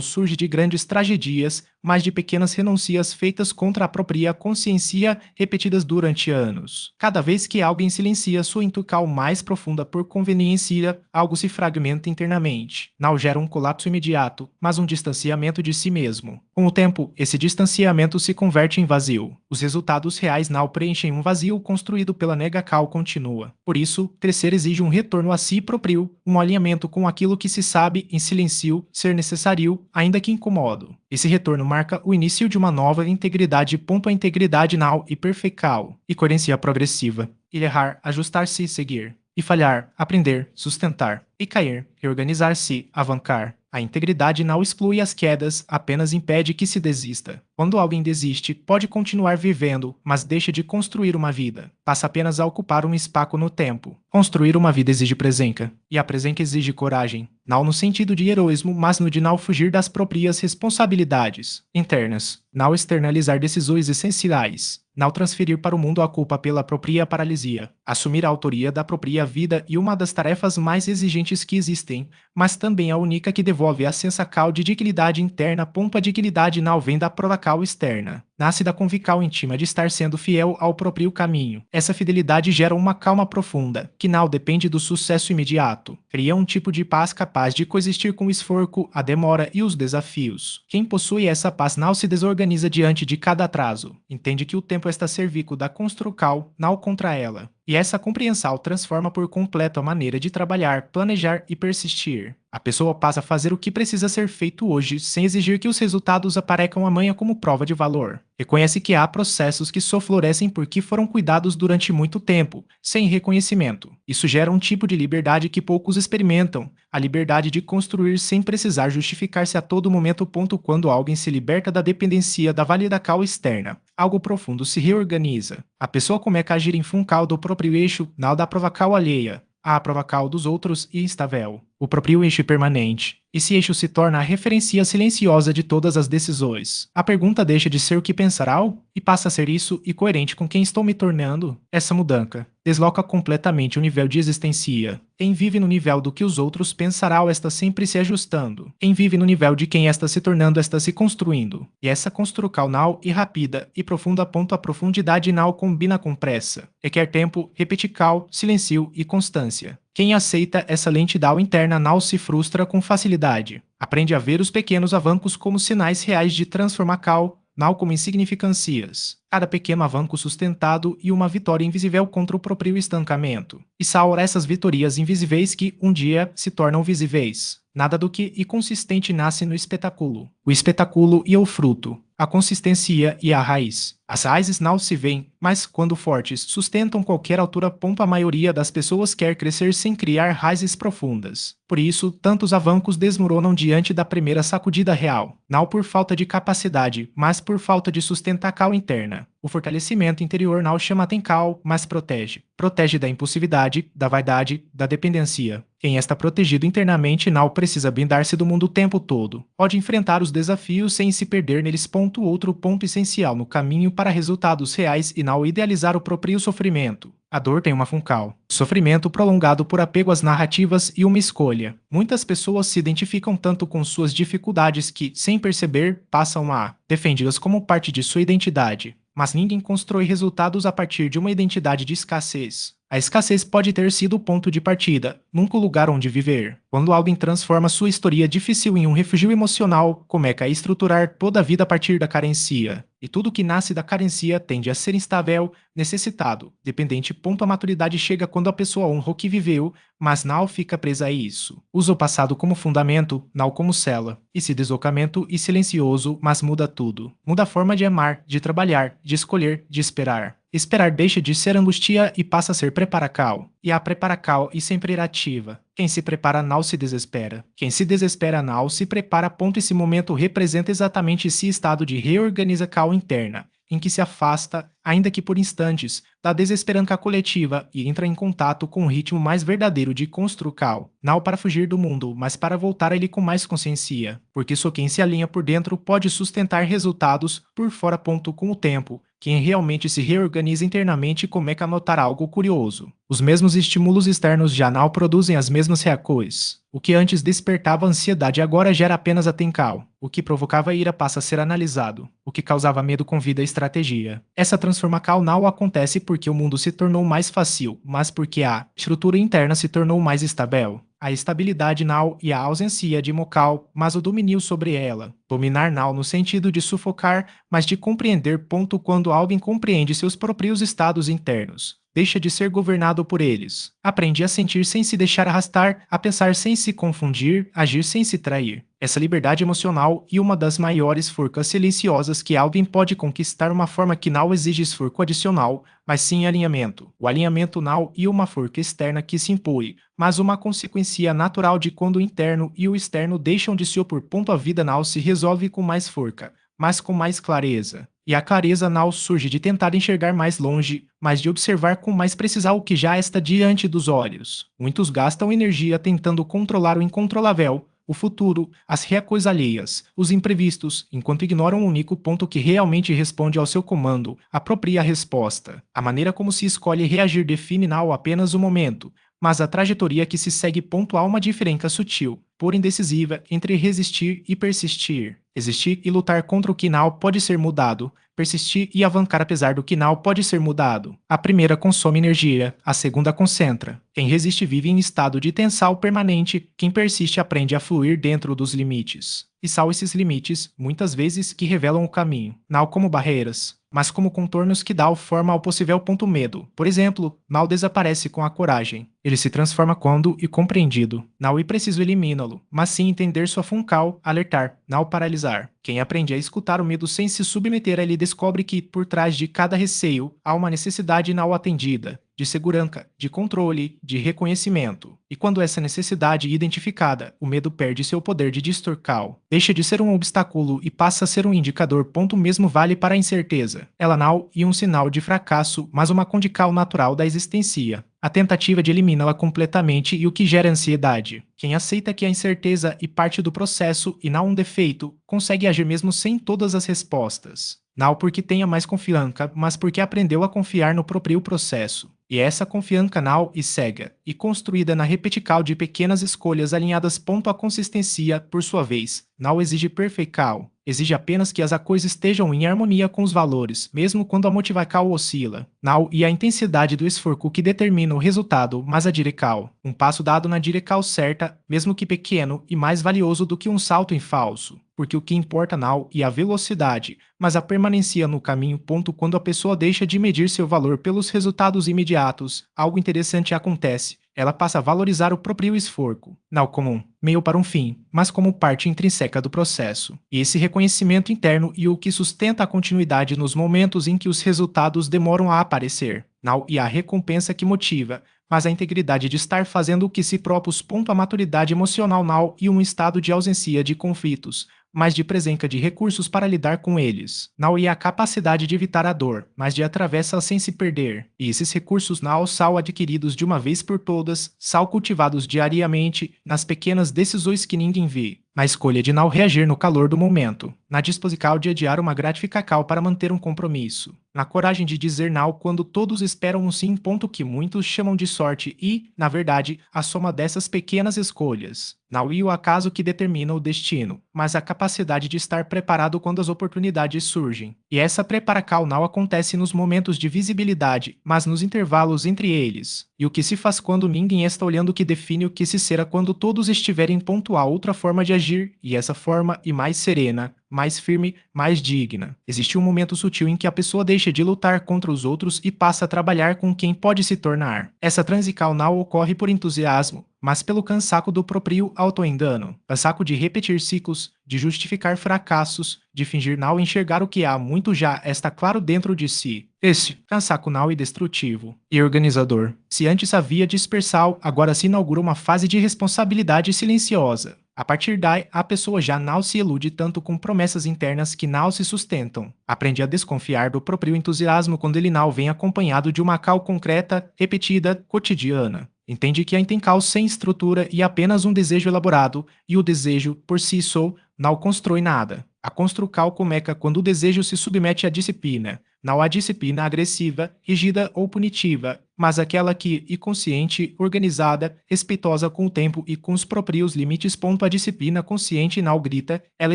surge de grandes tragédias, mas de pequenas renúncias feitas contra a própria consciência repetidas durante anos. Cada vez que alguém silencia sua intuição mais profunda por conveniência, algo se fragmenta internamente. Não gera um colapso imediato, mas um distanciamento de si mesmo. Com o tempo, esse distanciamento se converte em vazio. Os resultados reais não preenchem um vazio construído pela negação contínua. Por isso, crescer exige um retorno a si próprio, um alinhamento com aquilo que se sabe em silêncio ser necessário, ainda que incomodo. Esse retorno marca o início de uma nova integridade. A integridade não e perfeição, e coerência progressiva. E errar, ajustar-se e seguir. E falhar, aprender, sustentar. E cair, reorganizar-se, avançar. A integridade não exclui as quedas, apenas impede que se desista. Quando alguém desiste, pode continuar vivendo, mas deixa de construir uma vida. Passa apenas a ocupar um espaço no tempo. Construir uma vida exige presença, e a presença exige coragem. Não no sentido de heroísmo, mas no de não fugir das próprias responsabilidades internas. Não externalizar decisões essenciais. Não transferir para o mundo a culpa pela própria paralisia. Assumir a autoria da própria vida é uma das tarefas mais exigentes que existem, mas também a única que devolve a sensação de dignidade interna. A dignidade não vem da provacal externa. Nasce da convicção íntima de estar sendo fiel ao próprio caminho. Essa fidelidade gera uma calma profunda, que não depende do sucesso imediato. Cria um tipo de paz capaz de coexistir com o esforço, a demora e os desafios. Quem possui essa paz não se desorganiza diante de cada atraso. Entende que o tempo está a serviço da construção, não contra ela. E essa compreensão transforma por completo a maneira de trabalhar, planejar e persistir. A pessoa passa a fazer o que precisa ser feito hoje, sem exigir que os resultados apareçam amanhã como prova de valor. Reconhece que há processos que só florescem porque foram cuidados durante muito tempo, sem reconhecimento. Isso gera um tipo de liberdade que poucos experimentam, a liberdade de construir sem precisar justificar-se a todo momento. Quando alguém se liberta da dependência da validação externa, algo profundo se reorganiza. A pessoa começa a agir em função do próprio eixo, não da provacal alheia. A provacal dos outros e estável. o próprio eixo permanente. Esse eixo se torna a referência silenciosa de todas as decisões. A pergunta deixa de ser o que pensarão e passa a ser isso e coerente com quem estou me tornando. Essa mudança desloca completamente o nível de existência. Quem vive no nível do que os outros pensarão está sempre se ajustando. Quem vive no nível de quem está se tornando está se construindo. E essa construção não e rápida e profunda ponto a profundidade não combina com pressa. Requer tempo, repetical, silêncio e constância. Quem aceita essa lentidão interna não se frustra com facilidade. Aprende a ver os pequenos avanços como sinais reais de transformação, não como insignificâncias. Cada pequeno avanço sustentado e uma vitória invisível contra o próprio estancamento. E são essas vitórias invisíveis que, um dia, se tornam visíveis. Nada do que inconsistente nasce no espetáculo. O espetáculo e o fruto. A consistência e a raiz. As raízes não se veem, mas, quando fortes, sustentam qualquer altura. A maioria das pessoas quer crescer sem criar raízes profundas. Por isso, tantos avancos desmoronam diante da primeira sacudida real. Não por falta de capacidade, mas por falta de sustentação interna. O fortalecimento interior não chama atenção, mas protege. Protege da impulsividade, da vaidade, da dependência. Quem está protegido internamente não precisa blindar-se do mundo o tempo todo. Pode enfrentar os desafios sem se perder neles. Outro ponto essencial no caminho para resultados reais e não idealizar o próprio sofrimento. A dor tem uma função. Sofrimento prolongado por apego às narrativas e uma escolha. Muitas pessoas se identificam tanto com suas dificuldades que, sem perceber, passam a defendê-las como parte de sua identidade. Mas ninguém constrói resultados a partir de uma identidade de escassez. A escassez pode ter sido o ponto de partida, nunca o lugar onde viver. Quando alguém transforma sua história difícil em um refúgio emocional, começa a estruturar toda a vida a partir da carência. E tudo que nasce da carência tende a ser instável, necessitado, dependente. A maturidade chega quando a pessoa honra o que viveu, mas não fica presa a isso. Usa o passado como fundamento, não como cela. Esse deslocamento é silencioso, mas muda tudo. Muda a forma de amar, de trabalhar, de escolher, de esperar. Esperar deixa de ser angústia e passa a ser preparacal. E a preparacal é sempre ativa. Quem se prepara não se desespera. Quem se desespera não se prepara. Esse momento representa exatamente esse estado de reorganização interna, em que se afasta, ainda que por instantes, da desesperança coletiva e entra em contato com o ritmo mais verdadeiro de construção, não para fugir do mundo, mas para voltar a ele com mais consciência, porque só quem se alinha por dentro pode sustentar resultados por fora. Com o tempo, quem realmente se reorganiza internamente começa a notar algo curioso. Os mesmos estímulos externos já não produzem as mesmas reações. O que antes despertava ansiedade agora gera apenas atenção. O que provocava ira passa a ser analisado. O que causava medo convida a estratégia. Essa transformação não acontece porque o mundo se tornou mais fácil, mas porque a estrutura interna se tornou mais estável. A estabilidade não e a ausência de mocal, mas o domínio sobre ela. Dominar não no sentido de sufocar, mas de compreender. Quando alguém compreende seus próprios estados internos, deixa de ser governado por eles. Aprende a sentir sem se deixar arrastar, a pensar sem se confundir, agir sem se trair. Essa liberdade emocional é uma das maiores forças silenciosas que alguém pode conquistar, uma forma que não exige esforço adicional, mas sim alinhamento. O alinhamento não é uma força externa que se impõe, mas uma consequência natural de quando o interno e o externo deixam de se opor. A vida não se resolve com mais força, mas com mais clareza. E a clareza não surge de tentar enxergar mais longe, mas de observar com mais precisão o que já está diante dos olhos. Muitos gastam energia tentando controlar o incontrolável, o futuro, as reações alheias, os imprevistos, enquanto ignoram o único ponto que realmente responde ao seu comando, a própria resposta. A maneira como se escolhe reagir define não apenas o momento, mas a trajetória que se segue. Há uma diferença sutil, porém decisiva, entre resistir e persistir. Existir e lutar contra o que não pode ser mudado. Persistir e avançar apesar do que não pode ser mudado. A primeira consome energia, a segunda concentra. Quem resiste vive em estado de tensão permanente, quem persiste aprende a fluir dentro dos limites. E são esses limites, muitas vezes, que revelam o caminho, não como barreiras, mas como contornos que dão forma ao possível. Medo, por exemplo, não desaparece com a coragem. Ele se transforma quando e compreendido. Não é preciso eliminá-lo, mas sim entender sua funcal, alertar, não paralisar. Quem aprende a escutar o medo sem se submeter a ele descobre que, por trás de cada receio, há uma necessidade não atendida, de segurança, de controle, de reconhecimento. E quando essa necessidade é identificada, o medo perde seu poder de distorção. Deixa de ser um obstáculo e passa a ser um indicador. O mesmo vale para a incerteza. Ela não é um sinal de fracasso, mas uma condição natural da existência. a tentativa de eliminá-la completamente e o que gera ansiedade. Quem aceita que a incerteza e parte do processo e não um defeito, consegue agir mesmo sem todas as respostas. Não porque tenha mais confiança, mas porque aprendeu a confiar no próprio processo. E essa confiança não e cega, e construída na repetical de pequenas escolhas alinhadas ponto à consistência, por sua vez, não exige perfeição. Exige apenas que as coisas estejam em harmonia com os valores, mesmo quando a motivação oscila. Não e a intensidade do esforço que determina o resultado, mas a direção. Um passo dado na direção certa, mesmo que pequeno, e mais valioso do que um salto em falso. Porque o que importa não é a velocidade, mas a permanência no caminho. Quando a pessoa deixa de medir seu valor pelos resultados imediatos, algo interessante acontece. Ela passa a valorizar o próprio esforço, não como um meio para um fim, mas como parte intrínseca do processo. E esse reconhecimento interno é o que sustenta a continuidade nos momentos em que os resultados demoram a aparecer. Não e a recompensa que motiva, mas a integridade de estar fazendo o que se propôs. A maturidade emocional não e um estado de ausência de conflitos, mas de presença de recursos para lidar com eles. Não é a capacidade de evitar a dor, mas de atravessá-la sem se perder. E esses recursos não são adquiridos de uma vez por todas, são cultivados diariamente nas pequenas decisões que ninguém vê. Na escolha de não reagir no calor do momento, na disposição de adiar uma gratificação para manter um compromisso, na coragem de dizer não quando todos esperam um sim. Que muitos chamam de sorte e, na verdade, a soma dessas pequenas escolhas. Não é o acaso que determina o destino, mas a capacidade de estar preparado quando as oportunidades surgem. E essa preparação não acontece nos momentos de visibilidade, mas nos intervalos entre eles. E o que se faz quando ninguém está olhando que define o que se será quando todos estiverem. A outra forma de agir, e essa forma e mais serena, mais firme, mais digna. Existe um momento sutil em que a pessoa deixa de lutar contra os outros e passa a trabalhar com quem pode se tornar. Essa transição não ocorre por entusiasmo, mas pelo cansaço do próprio autoengano, cansaço de repetir ciclos, de justificar fracassos, de fingir não enxergar o que há muito já está claro dentro de si. Esse cansaço não é destrutivo e organizador. Se antes havia dispersal, agora se inaugura uma fase de responsabilidade silenciosa. A partir daí, a pessoa já não se ilude tanto com promessas internas que não se sustentam. Aprende a desconfiar do próprio entusiasmo quando ele não vem acompanhado de uma cal concreta, repetida, cotidiana. Entende que a intenção sem estrutura e apenas um desejo elaborado, e o desejo, por si só, não constrói nada. A construção começa quando o desejo se submete à disciplina. Não há disciplina agressiva, rígida ou punitiva, mas aquela que é consciente, organizada, respeitosa com o tempo e com os próprios limites. A disciplina consciente não grita, ela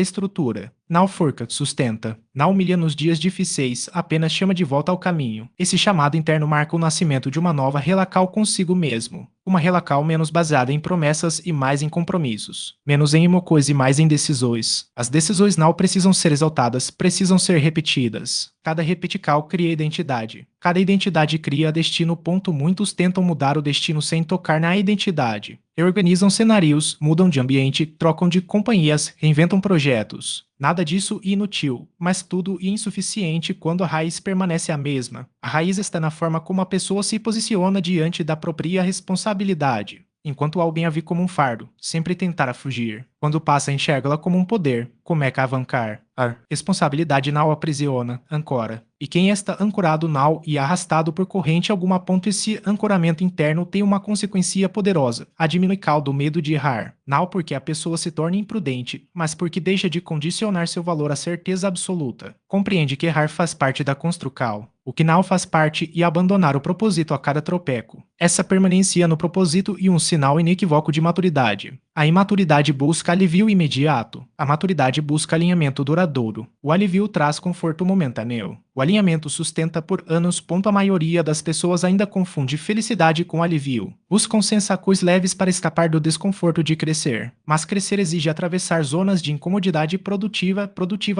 estrutura. Não forca, sustenta. Não humilha nos dias difíceis, apenas chama de volta ao caminho. Esse chamado interno marca o nascimento de uma nova relação consigo mesmo. Uma relação menos baseada em promessas e mais em compromissos. Menos em emoções e mais em decisões. As decisões não precisam ser exaltadas, precisam ser repetidas. Cada repetição cria identidade. Cada identidade cria destino. Muitos tentam mudar o destino sem tocar na identidade. Reorganizam cenários, mudam de ambiente, trocam de companhias, reinventam projetos. Nada disso é inútil, mas tudo é insuficiente quando a raiz permanece a mesma. A raiz está na forma como a pessoa se posiciona diante da própria responsabilidade. Enquanto alguém a vê como um fardo, sempre tentará fugir. Quando passa a enxerga-la como um poder, começa a avancar. A responsabilidade não aprisiona, ancora. E quem está ancorado não e arrastado por corrente alguma. Esse ancoramento interno tem uma consequência poderosa, a diminuição do medo de errar. Não porque a pessoa se torne imprudente, mas porque deixa de condicionar seu valor à certeza absoluta. Compreende que errar faz parte da construção. O que não faz parte é abandonar o propósito a cada tropeco. Essa permanência no propósito é um sinal inequívoco de maturidade. A imaturidade busca alívio imediato. A maturidade busca alinhamento duradouro. O alívio traz conforto momentâneo. O alinhamento sustenta por anos. A maioria das pessoas ainda confunde felicidade com alívio. Buscam sensações leves para escapar do desconforto de crescer. Mas crescer exige atravessar zonas de incomodidade produtiva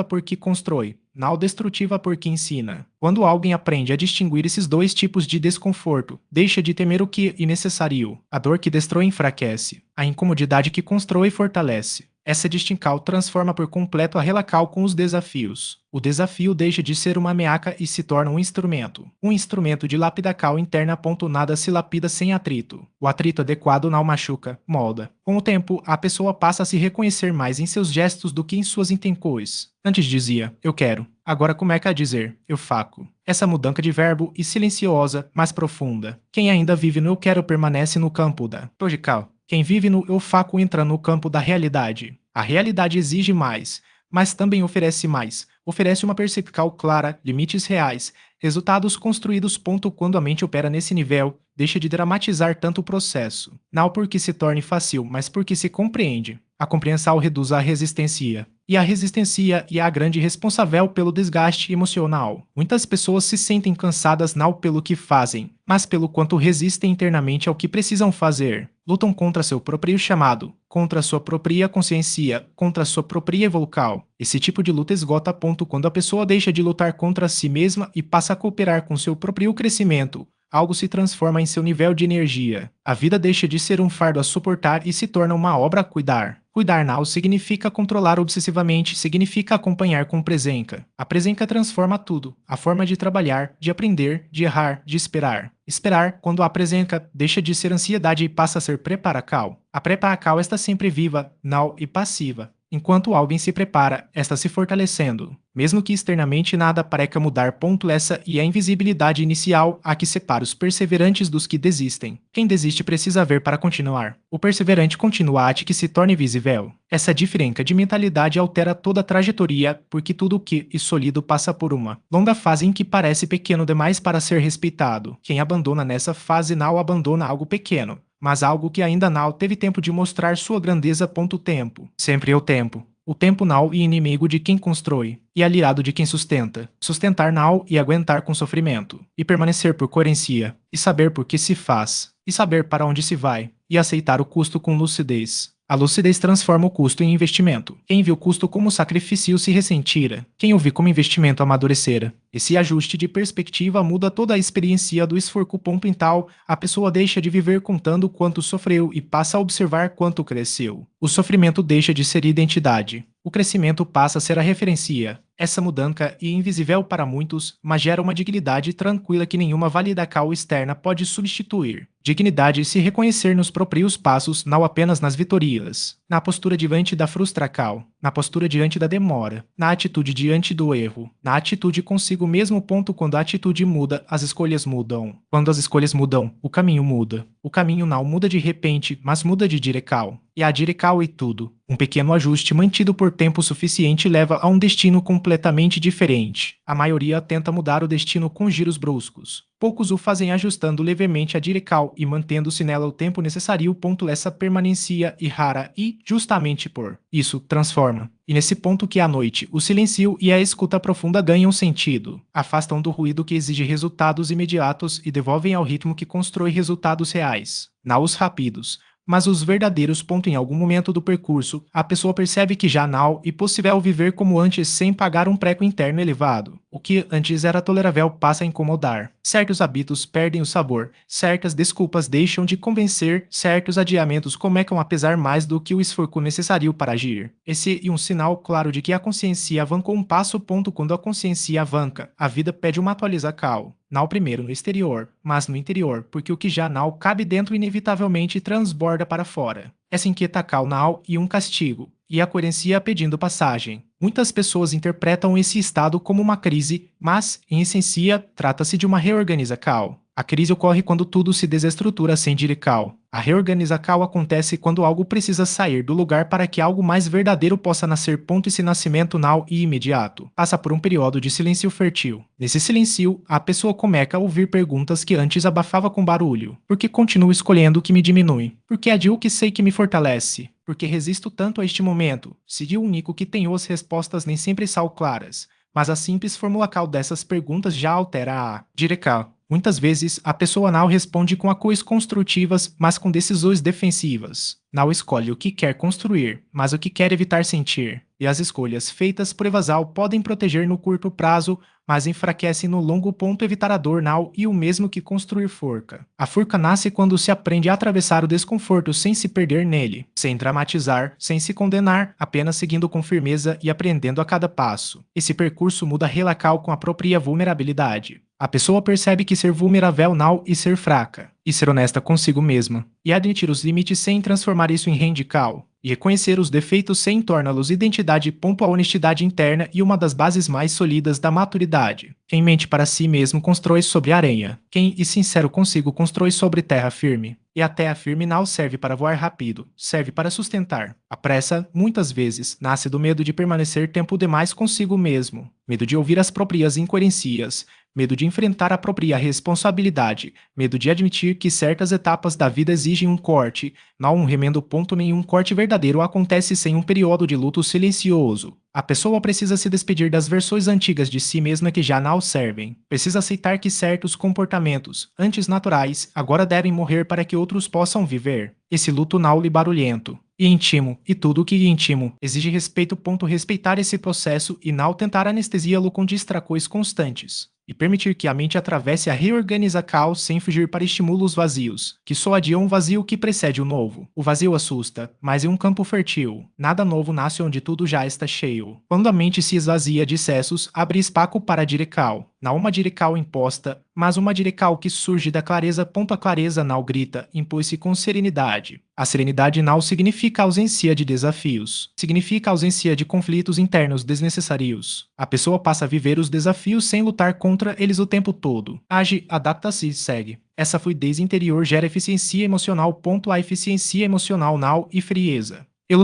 porque constrói, não destrutiva porque ensina. Quando alguém aprende a distinguir esses dois tipos de desconforto, deixa de temer o que é necessário. A dor que destrói enfraquece. A incomodidade que constrói fortalece. Essa distinção transforma por completo a relação com os desafios. O desafio deixa de ser uma ameaça e se torna um instrumento. Um instrumento de lapidação interna. Nada se lapida sem atrito. O atrito adequado não machuca, molda. Com o tempo, a pessoa passa a se reconhecer mais em seus gestos do que em suas intenções. Antes dizia, eu quero. Agora começa a dizer, eu faco. Essa mudança de verbo e silenciosa, mais profunda. Quem ainda vive no eu quero permanece no campo da logical. Quem vive no eu faco entra no campo da realidade. A realidade exige mais, mas também oferece mais. Oferece uma percepção clara, limites reais, resultados construídos. Quando a mente opera nesse nível, deixa de dramatizar tanto o processo. Não porque se torne fácil, mas porque se compreende. A compreensão reduz a resistência. E a resistência é a grande responsável pelo desgaste emocional. Muitas pessoas se sentem cansadas não pelo que fazem, mas pelo quanto resistem internamente ao que precisam fazer. Lutam contra seu próprio chamado, contra sua própria consciência, contra sua própria evolução. Esse tipo de luta esgota. Quando a pessoa deixa de lutar contra si mesma e passa a cooperar com seu próprio crescimento, algo se transforma em seu nível de energia. A vida deixa de ser um fardo a suportar e se torna uma obra a cuidar. Cuidar não significa controlar obsessivamente, significa acompanhar com presença. A presença transforma tudo. A forma de trabalhar, de aprender, de errar, de esperar. Esperar, quando a presença deixa de ser ansiedade e passa a ser preparacal. A preparacal está sempre viva, não e passiva. Enquanto alguém se prepara, está se fortalecendo. Mesmo que externamente nada pareça mudar. Essa é a invisibilidade inicial a que separa os perseverantes dos que desistem. Quem desiste precisa ver para continuar. O perseverante continua até que se torne visível. Essa diferença de mentalidade altera toda a trajetória, porque tudo que é sólido passa por uma longa fase em que parece pequeno demais para ser respeitado. Quem abandona nessa fase não abandona algo pequeno, mas algo que ainda não teve tempo de mostrar sua grandeza. Tempo. Sempre é o tempo. O tempo não é inimigo de quem constrói, e aliado de quem sustenta. Sustentar não e aguentar com sofrimento, e permanecer por coerência, e saber por que se faz, e saber para onde se vai, e aceitar o custo com lucidez. A lucidez transforma o custo em investimento. Quem viu o custo como sacrifício se ressentira. Quem o viu como investimento amadurecera. Esse ajuste de perspectiva muda toda a experiência do esforço. Em tal, a pessoa deixa de viver contando quanto sofreu e passa a observar quanto cresceu. O sofrimento deixa de ser identidade. O crescimento passa a ser a referência. Essa mudança é invisível para muitos, mas gera uma dignidade tranquila que nenhuma validação externa pode substituir. Dignidade se reconhecer nos próprios passos, não apenas nas vitorias. Na postura diante da frustração, na postura diante da demora, na atitude diante do erro, na atitude consigo mesmo. Quando a atitude muda, as escolhas mudam. Quando as escolhas mudam, o caminho muda. O caminho não muda de repente, mas muda de direção. E a direção é tudo. Um pequeno ajuste mantido por tempo suficiente leva a um destino completamente diferente. A maioria tenta mudar o destino com giros bruscos. Poucos o fazem ajustando levemente a direção e mantendo-se nela o tempo necessário. Essa permanência é rara e, justamente por isso, transforma. E nesse ponto que à noite, o silêncio e a escuta profunda ganham sentido. Afastam do ruído que exige resultados imediatos e devolvem ao ritmo que constrói resultados reais. Não os rápidos, mas os verdadeiros. Em algum momento do percurso, a pessoa percebe que já não é possível viver como antes sem pagar um preço interno elevado. O que antes era tolerável passa a incomodar. Certos hábitos perdem o sabor, certas desculpas deixam de convencer, certos adiamentos começam a pesar mais do que o esforço necessário para agir. Esse é um sinal claro de que a consciência avança um passo. Quando a consciência avança, a vida pede uma atualização. Não primeiro no exterior, mas no interior, porque o que já não cabe dentro inevitavelmente transborda para fora. Essa inquietação não é um castigo, e a coerência pedindo passagem. Muitas pessoas interpretam esse estado como uma crise, mas, em essência, trata-se de uma reorganização. A crise ocorre quando tudo se desestrutura sem direção. A reorganização acontece quando algo precisa sair do lugar para que algo mais verdadeiro possa nascer. Esse nascimento não e imediato passa por um período de silêncio fértil. Nesse silêncio, a pessoa começa a ouvir perguntas que antes abafava com barulho. Por que continuo escolhendo o que me diminui? Por que adiu o que sei que me fortalece? Por que resisto tanto a este momento? Se o único que tem as respostas nem sempre são claras, mas a simples formulação dessas perguntas já altera a direção. Muitas vezes, a pessoa não responde com coisas construtivas, mas com decisões defensivas. Não escolhe o que quer construir, mas o que quer evitar sentir. E as escolhas feitas por evasão podem proteger no curto prazo, mas enfraquecem no longo. Evitar a dor não e o mesmo que construir forca. A forca nasce quando se aprende a atravessar o desconforto sem se perder nele, sem dramatizar, sem se condenar, apenas seguindo com firmeza e aprendendo a cada passo. Esse percurso muda relacal com a própria vulnerabilidade. A pessoa percebe que ser vulnerável não e ser fraca, e ser honesta consigo mesma, e admitir os limites sem transformar isso em radical. E reconhecer os defeitos sem torná-los identidade. A honestidade interna e uma das bases mais sólidas da maturidade. Quem mente para si mesmo constrói sobre areia. Quem é sincero consigo constrói sobre terra firme. E a terra firme não serve para voar rápido, serve para sustentar. A pressa, muitas vezes, nasce do medo de permanecer tempo demais consigo mesmo, medo de ouvir as próprias incoerências, medo de enfrentar a própria responsabilidade, medo de admitir que certas etapas da vida exigem um corte, não um remendo. Nenhum corte verdadeiro acontece sem um período de luto silencioso. A pessoa precisa se despedir das versões antigas de si mesma que já não servem. Precisa aceitar que certos comportamentos, antes naturais, agora devem morrer para que outros possam viver. Esse luto não é barulhento e íntimo, e tudo o que é íntimo exige respeito. Respeitar esse processo e não tentar anestesiá-lo com distrações constantes. E permitir que a mente atravesse a reorganiza caos sem fugir para estímulos vazios, que só adiam um vazio que precede o novo. O vazio assusta, mas é um campo fértil. Nada novo nasce onde tudo já está cheio. Quando a mente se esvazia de excessos, abre espaço para a direcal. Não uma direcal imposta, mas uma direcal que surge da clareza. A clareza não grita, impõe-se com serenidade. A serenidade não significa ausência de desafios, significa ausência de conflitos internos desnecessários. A pessoa passa a viver os desafios sem lutar contra eles o tempo todo. Age, adapta-se e segue. Essa fluidez interior gera eficiência emocional. A eficiência emocional não e frieza. E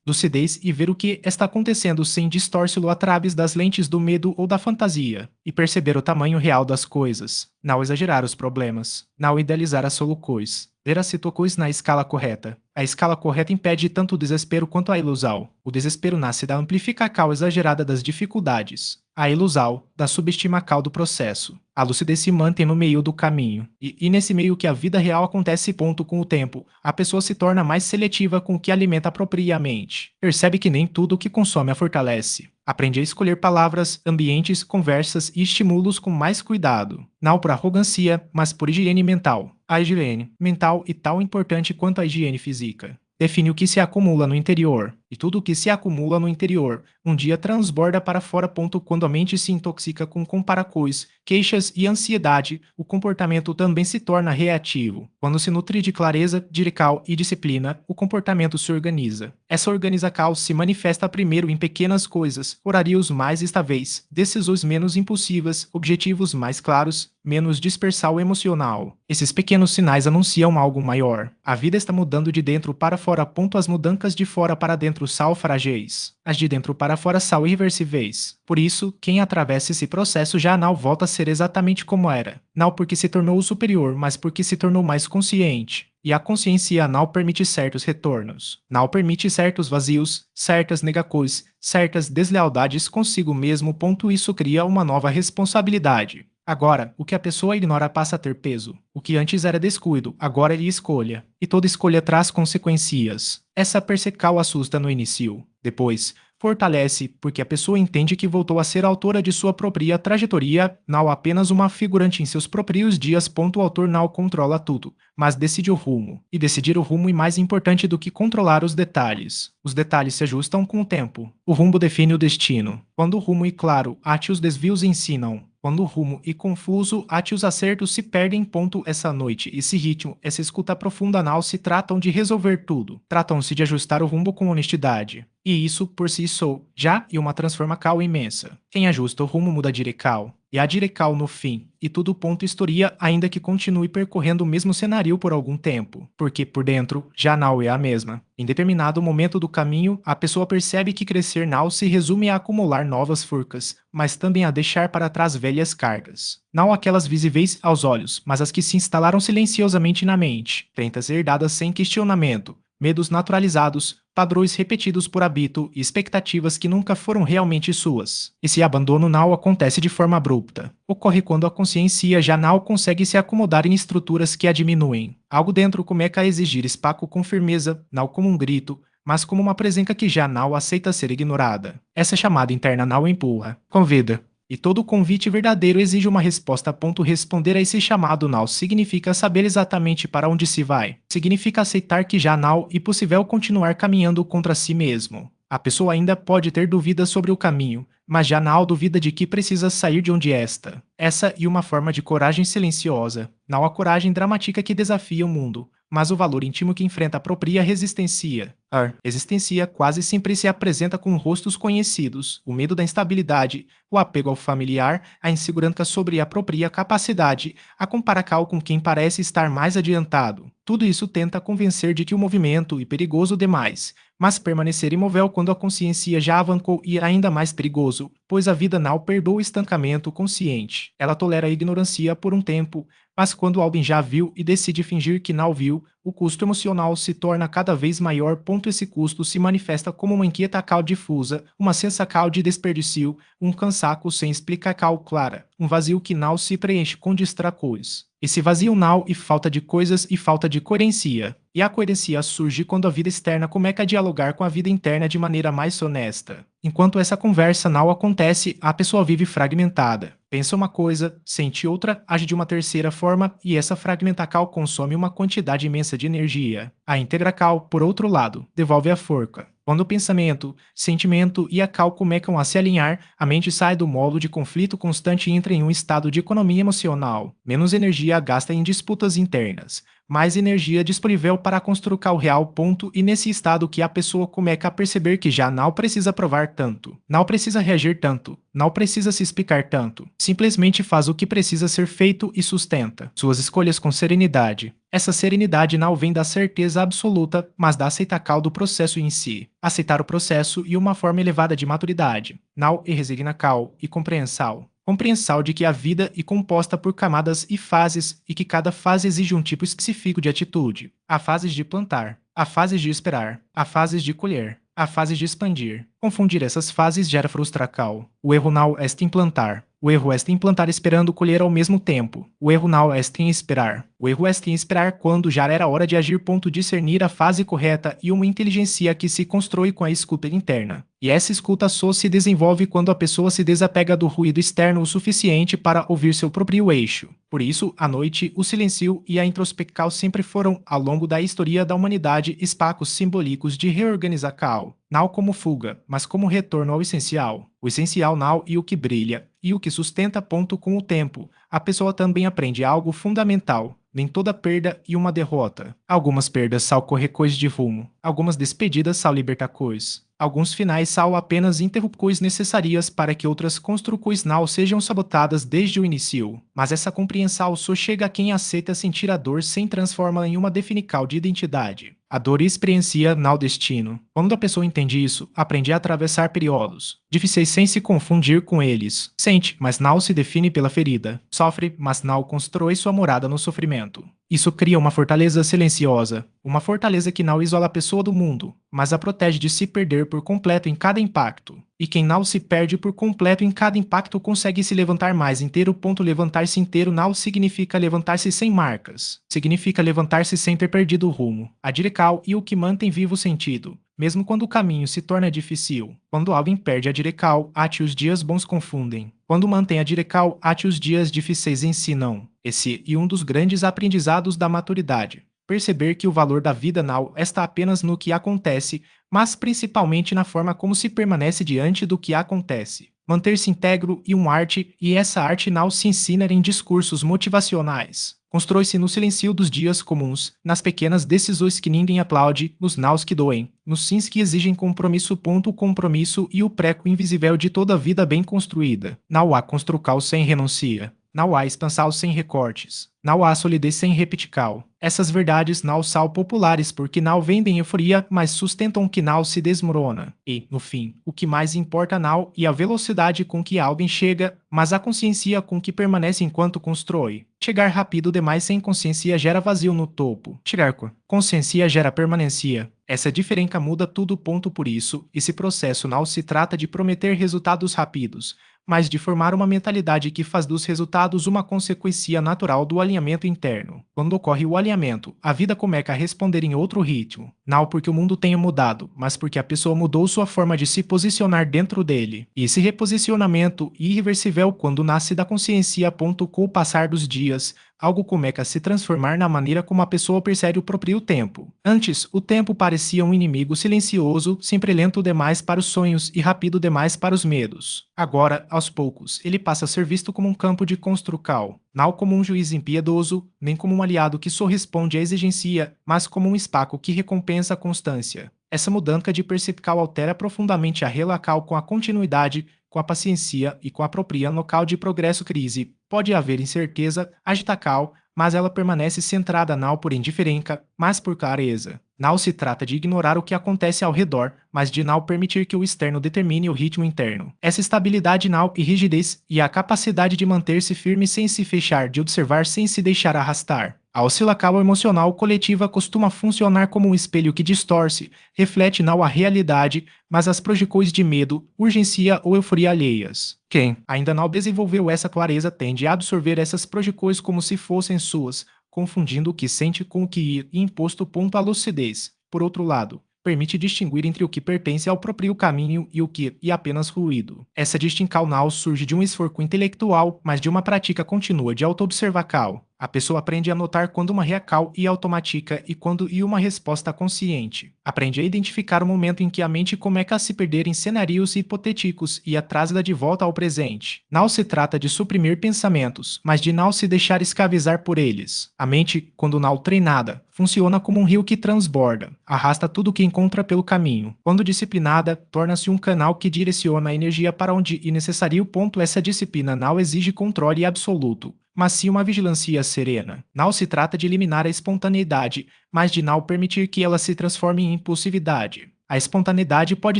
lucidez e ver o que está acontecendo sem distorcê-lo através das lentes do medo ou da fantasia, e perceber o tamanho real das coisas, não exagerar os problemas, não idealizar as soluções, ver as situações na escala correta. A escala correta impede tanto o desespero quanto a ilusão. O desespero nasce da amplificação exagerada das dificuldades, a ilusão da subestimação do processo. A lucidez se mantém no meio do caminho, e nesse meio que a vida real acontece. Com o tempo, a pessoa se torna mais seletiva com o que alimenta propriamente. Percebe que nem tudo o que consome a fortalece. Aprende a escolher palavras, ambientes, conversas e estímulos com mais cuidado. Não por arrogância, mas por higiene mental. A higiene mental é tão importante quanto a higiene física. Define o que se acumula no interior, e tudo o que se acumula no interior um dia transborda para fora. Quando a mente se intoxica com comparações, queixas e ansiedade, o comportamento também se torna reativo. Quando se nutre de clareza, direcal e disciplina, o comportamento se organiza. Essa organização se manifesta primeiro em pequenas coisas, horários mais estáveis, decisões menos impulsivas, objetivos mais claros, menos dispersão emocional. Esses pequenos sinais anunciam algo maior. A vida está mudando de dentro para fora. As mudanças de fora para dentro são frágeis. As de dentro para fora são irreversíveis. Por isso, quem atravessa esse processo já não volta a ser exatamente como era. Não porque se tornou superior, mas porque se tornou mais consciente. E a consciência não permite certos retornos. Não permite certos vazios, certas negações, certas deslealdades consigo mesmo. Isso cria uma nova responsabilidade. Agora, o que a pessoa ignora passa a ter peso. O que antes era descuido, agora é escolha. E toda escolha traz consequências. Essa percepção assusta no início. Depois, fortalece, porque a pessoa entende que voltou a ser autora de sua própria trajetória, não apenas uma figurante em seus próprios dias. O autor não controla tudo, mas decide o rumo. E decidir o rumo é mais importante do que controlar os detalhes. Os detalhes se ajustam com o tempo. O rumo define o destino. Quando o rumo é claro, ate os desvios ensinam. Quando o rumo é confuso, ate os acertos se perdem. Essa noite, esse ritmo, essa escuta profunda não se tratam de resolver tudo. Tratam-se de ajustar o rumo com honestidade. E isso, por si só, já é uma transformação imensa. Quem ajusta o rumo muda a direção. E a direção no fim, e tudo historia ainda que continue percorrendo o mesmo cenário por algum tempo, porque por dentro já não é a mesma. Em determinado momento do caminho, a pessoa percebe que crescer não se resume a acumular novas forcas, mas também a deixar para trás velhas cargas. Não aquelas visíveis aos olhos, mas as que se instalaram silenciosamente na mente, crenças herdadas sem questionamento, medos naturalizados, padrões repetidos por hábito e expectativas que nunca foram realmente suas. Esse abandono não acontece de forma abrupta. Ocorre quando a consciência já não consegue se acomodar em estruturas que a diminuem. Algo dentro começa a exigir espaço com firmeza, não como um grito, mas como uma presença que já não aceita ser ignorada. Essa chamada interna não empurra, convida. E todo convite verdadeiro exige uma resposta. Responder a esse chamado não significa saber exatamente para onde se vai. Significa aceitar que já não é possível continuar caminhando contra si mesmo. A pessoa ainda pode ter dúvidas sobre o caminho, mas já não duvida de que precisa sair de onde está. Essa é uma forma de coragem silenciosa. Não a coragem dramática que desafia o mundo, mas o valor íntimo que enfrenta a própria resistência. A existência quase sempre se apresenta com rostos conhecidos, o medo da instabilidade, o apego ao familiar, a insegurança sobre a própria capacidade, a comparação com quem parece estar mais adiantado. Tudo isso tenta convencer de que o movimento é perigoso demais, mas permanecer imóvel quando a consciência já avançou é ainda mais perigoso, pois a vida não perdoa o estancamento consciente. Ela tolera a ignorância por um tempo, mas quando alguém já viu e decide fingir que não viu, o custo emocional se torna cada vez maior. Esse custo se manifesta como uma inquietação difusa, uma sensação de desperdício, um cansaço sem explicação clara, um vazio que não se preenche com distrações. Esse vazio não e falta de coisas e falta de coerência. E a coerência surge quando a vida externa começa a dialogar com a vida interna de maneira mais honesta. Enquanto essa conversa não acontece, a pessoa vive fragmentada. Pensa uma coisa, sente outra, age de uma terceira forma e essa fragmentação consome uma quantidade imensa de energia. A integração, por outro lado, devolve a forca. Quando o pensamento, sentimento e a cal começam a se alinhar, a mente sai do modo de conflito constante e entra em um estado de economia emocional. Menos energia gasta em disputas internas, mais energia disponível para construir o real ponto e nesse estado que a pessoa começa a perceber que já não precisa provar tanto, não precisa reagir tanto, não precisa se explicar tanto, simplesmente faz o que precisa ser feito e sustenta suas escolhas com serenidade. Essa serenidade não vem da certeza absoluta, mas da aceitação do processo em si. Aceitar o processo e uma forma elevada de maturidade. Não e resignação e compreensão. Compreensão de que a vida é composta por camadas e fases e que cada fase exige um tipo específico de atitude. Há fases de plantar, há fases de esperar, há fases de colher, há fases de expandir. Confundir essas fases gera frustração. O erro não é em plantar. O erro é em plantar esperando colher ao mesmo tempo. O erro não é em esperar. O erro é em esperar quando já era hora de agir. Discernir a fase correta e uma inteligência que se constrói com a escuta interna. E essa escuta só se desenvolve quando a pessoa se desapega do ruído externo o suficiente para ouvir seu próprio eixo. Por isso, a noite, o silêncio e a introspecção sempre foram, ao longo da história da humanidade, espaços simbólicos de reorganização. Não como fuga, mas como retorno ao essencial. O essencial não e o que brilha, e o que sustenta. Com o tempo, a pessoa também aprende algo fundamental. Nem toda perda e uma derrota. Algumas perdas são correcões de rumo. Algumas despedidas são libertacões. Alguns finais são apenas interrupções necessárias para que outras construções não sejam sabotadas desde o início. Mas essa compreensão só chega a quem aceita sentir a dor sem transformá-la em uma definição de identidade. A dor experiencia não destino. Quando a pessoa entende isso, aprende a atravessar períodos difíceis sem se confundir com eles. Sente, mas não se define pela ferida. Sofre, mas não constrói sua morada no sofrimento. Isso cria uma fortaleza silenciosa, uma fortaleza que não isola a pessoa do mundo, mas a protege de se perder por completo em cada impacto. E quem não se perde por completo em cada impacto consegue se levantar mais inteiro. Levantar-se inteiro não significa levantar-se sem marcas. Significa levantar-se sem ter perdido o rumo, a direção e o que mantém vivo o sentido. Mesmo quando o caminho se torna difícil. Quando alguém perde a direção, ate os dias bons confundem. Quando mantém a direção, ate os dias difíceis ensinam. Esse é um dos grandes aprendizados da maturidade. Perceber que o valor da vida não está apenas no que acontece, mas principalmente na forma como se permanece diante do que acontece. Manter-se íntegro e arte, e essa arte não se ensina em discursos motivacionais. Constrói-se no silêncio dos dias comuns, nas pequenas decisões que ninguém aplaude, nos naus que doem, nos sims que exigem compromisso. O compromisso e o preco invisível de toda a vida bem construída. Não há construcal sem renuncia. Não há expansão sem recortes. Não há solidez sem repetical. Essas verdades não são populares porque não vendem euforia, mas sustentam que não se desmorona. E, no fim, o que mais importa não é a velocidade com que alguém chega, mas a consciência com que permanece enquanto constrói. Chegar rápido demais sem consciência gera vazio no topo. Chegar com consciência gera permanência. Essa diferença muda tudo. Por isso, esse processo não se trata de prometer resultados rápidos, mas de formar uma mentalidade que faz dos resultados uma consequência natural do alinhamento interno. Quando ocorre o alinhamento, a vida começa a responder em outro ritmo. Não porque o mundo tenha mudado, mas porque a pessoa mudou sua forma de se posicionar dentro dele. E esse reposicionamento é irreversível quando nasce da consciência. Com o passar dos dias, algo começa a se transformar na maneira como a pessoa percebe o próprio tempo. Antes, o tempo parecia um inimigo silencioso, sempre lento demais para os sonhos e rápido demais para os medos. Agora, aos poucos, ele passa a ser visto como um campo de construcal, não como um juiz impiedoso, nem como um aliado que só responde à exigência, mas como um espaco que recompensa a constância. Essa mudança de percepção altera profundamente a relação com a continuidade, com a paciência e com a própria local de progresso crise. Pode haver incerteza, agitacal, mas ela permanece centrada não por indiferença, mas por clareza. Não se trata de ignorar o que acontece ao redor, mas de não permitir que o externo determine o ritmo interno. Essa estabilidade não e rigidez, e a capacidade de manter-se firme sem se fechar, de observar sem se deixar arrastar. A oscilação emocional coletiva costuma funcionar como um espelho que distorce, reflete não a realidade, mas as projeções de medo, urgência ou euforia alheias. Quem ainda não desenvolveu essa clareza tende a absorver essas projeções como se fossem suas, confundindo o que sente com o que é imposto. À lucidez, por outro lado, permite distinguir entre o que pertence ao próprio caminho e o que é apenas ruído. Essa distinção não surge de um esforço intelectual, mas de uma prática contínua de auto-observação. A pessoa aprende a notar quando uma reação é automática e quando é uma resposta consciente. Aprende a identificar o momento em que a mente começa a se perder em cenários hipotéticos e a trazê-la de volta ao presente. Não se trata de suprimir pensamentos, mas de não se deixar escravizar por eles. A mente, quando não treinada, funciona como um rio que transborda, arrasta tudo o que encontra pelo caminho. Quando disciplinada, torna-se um canal que direciona a energia para onde é necessário. Essa disciplina não exige controle absoluto, mas sim uma vigilância serena. Não se trata de eliminar a espontaneidade, mas de não permitir que ela se transforme em impulsividade. A espontaneidade pode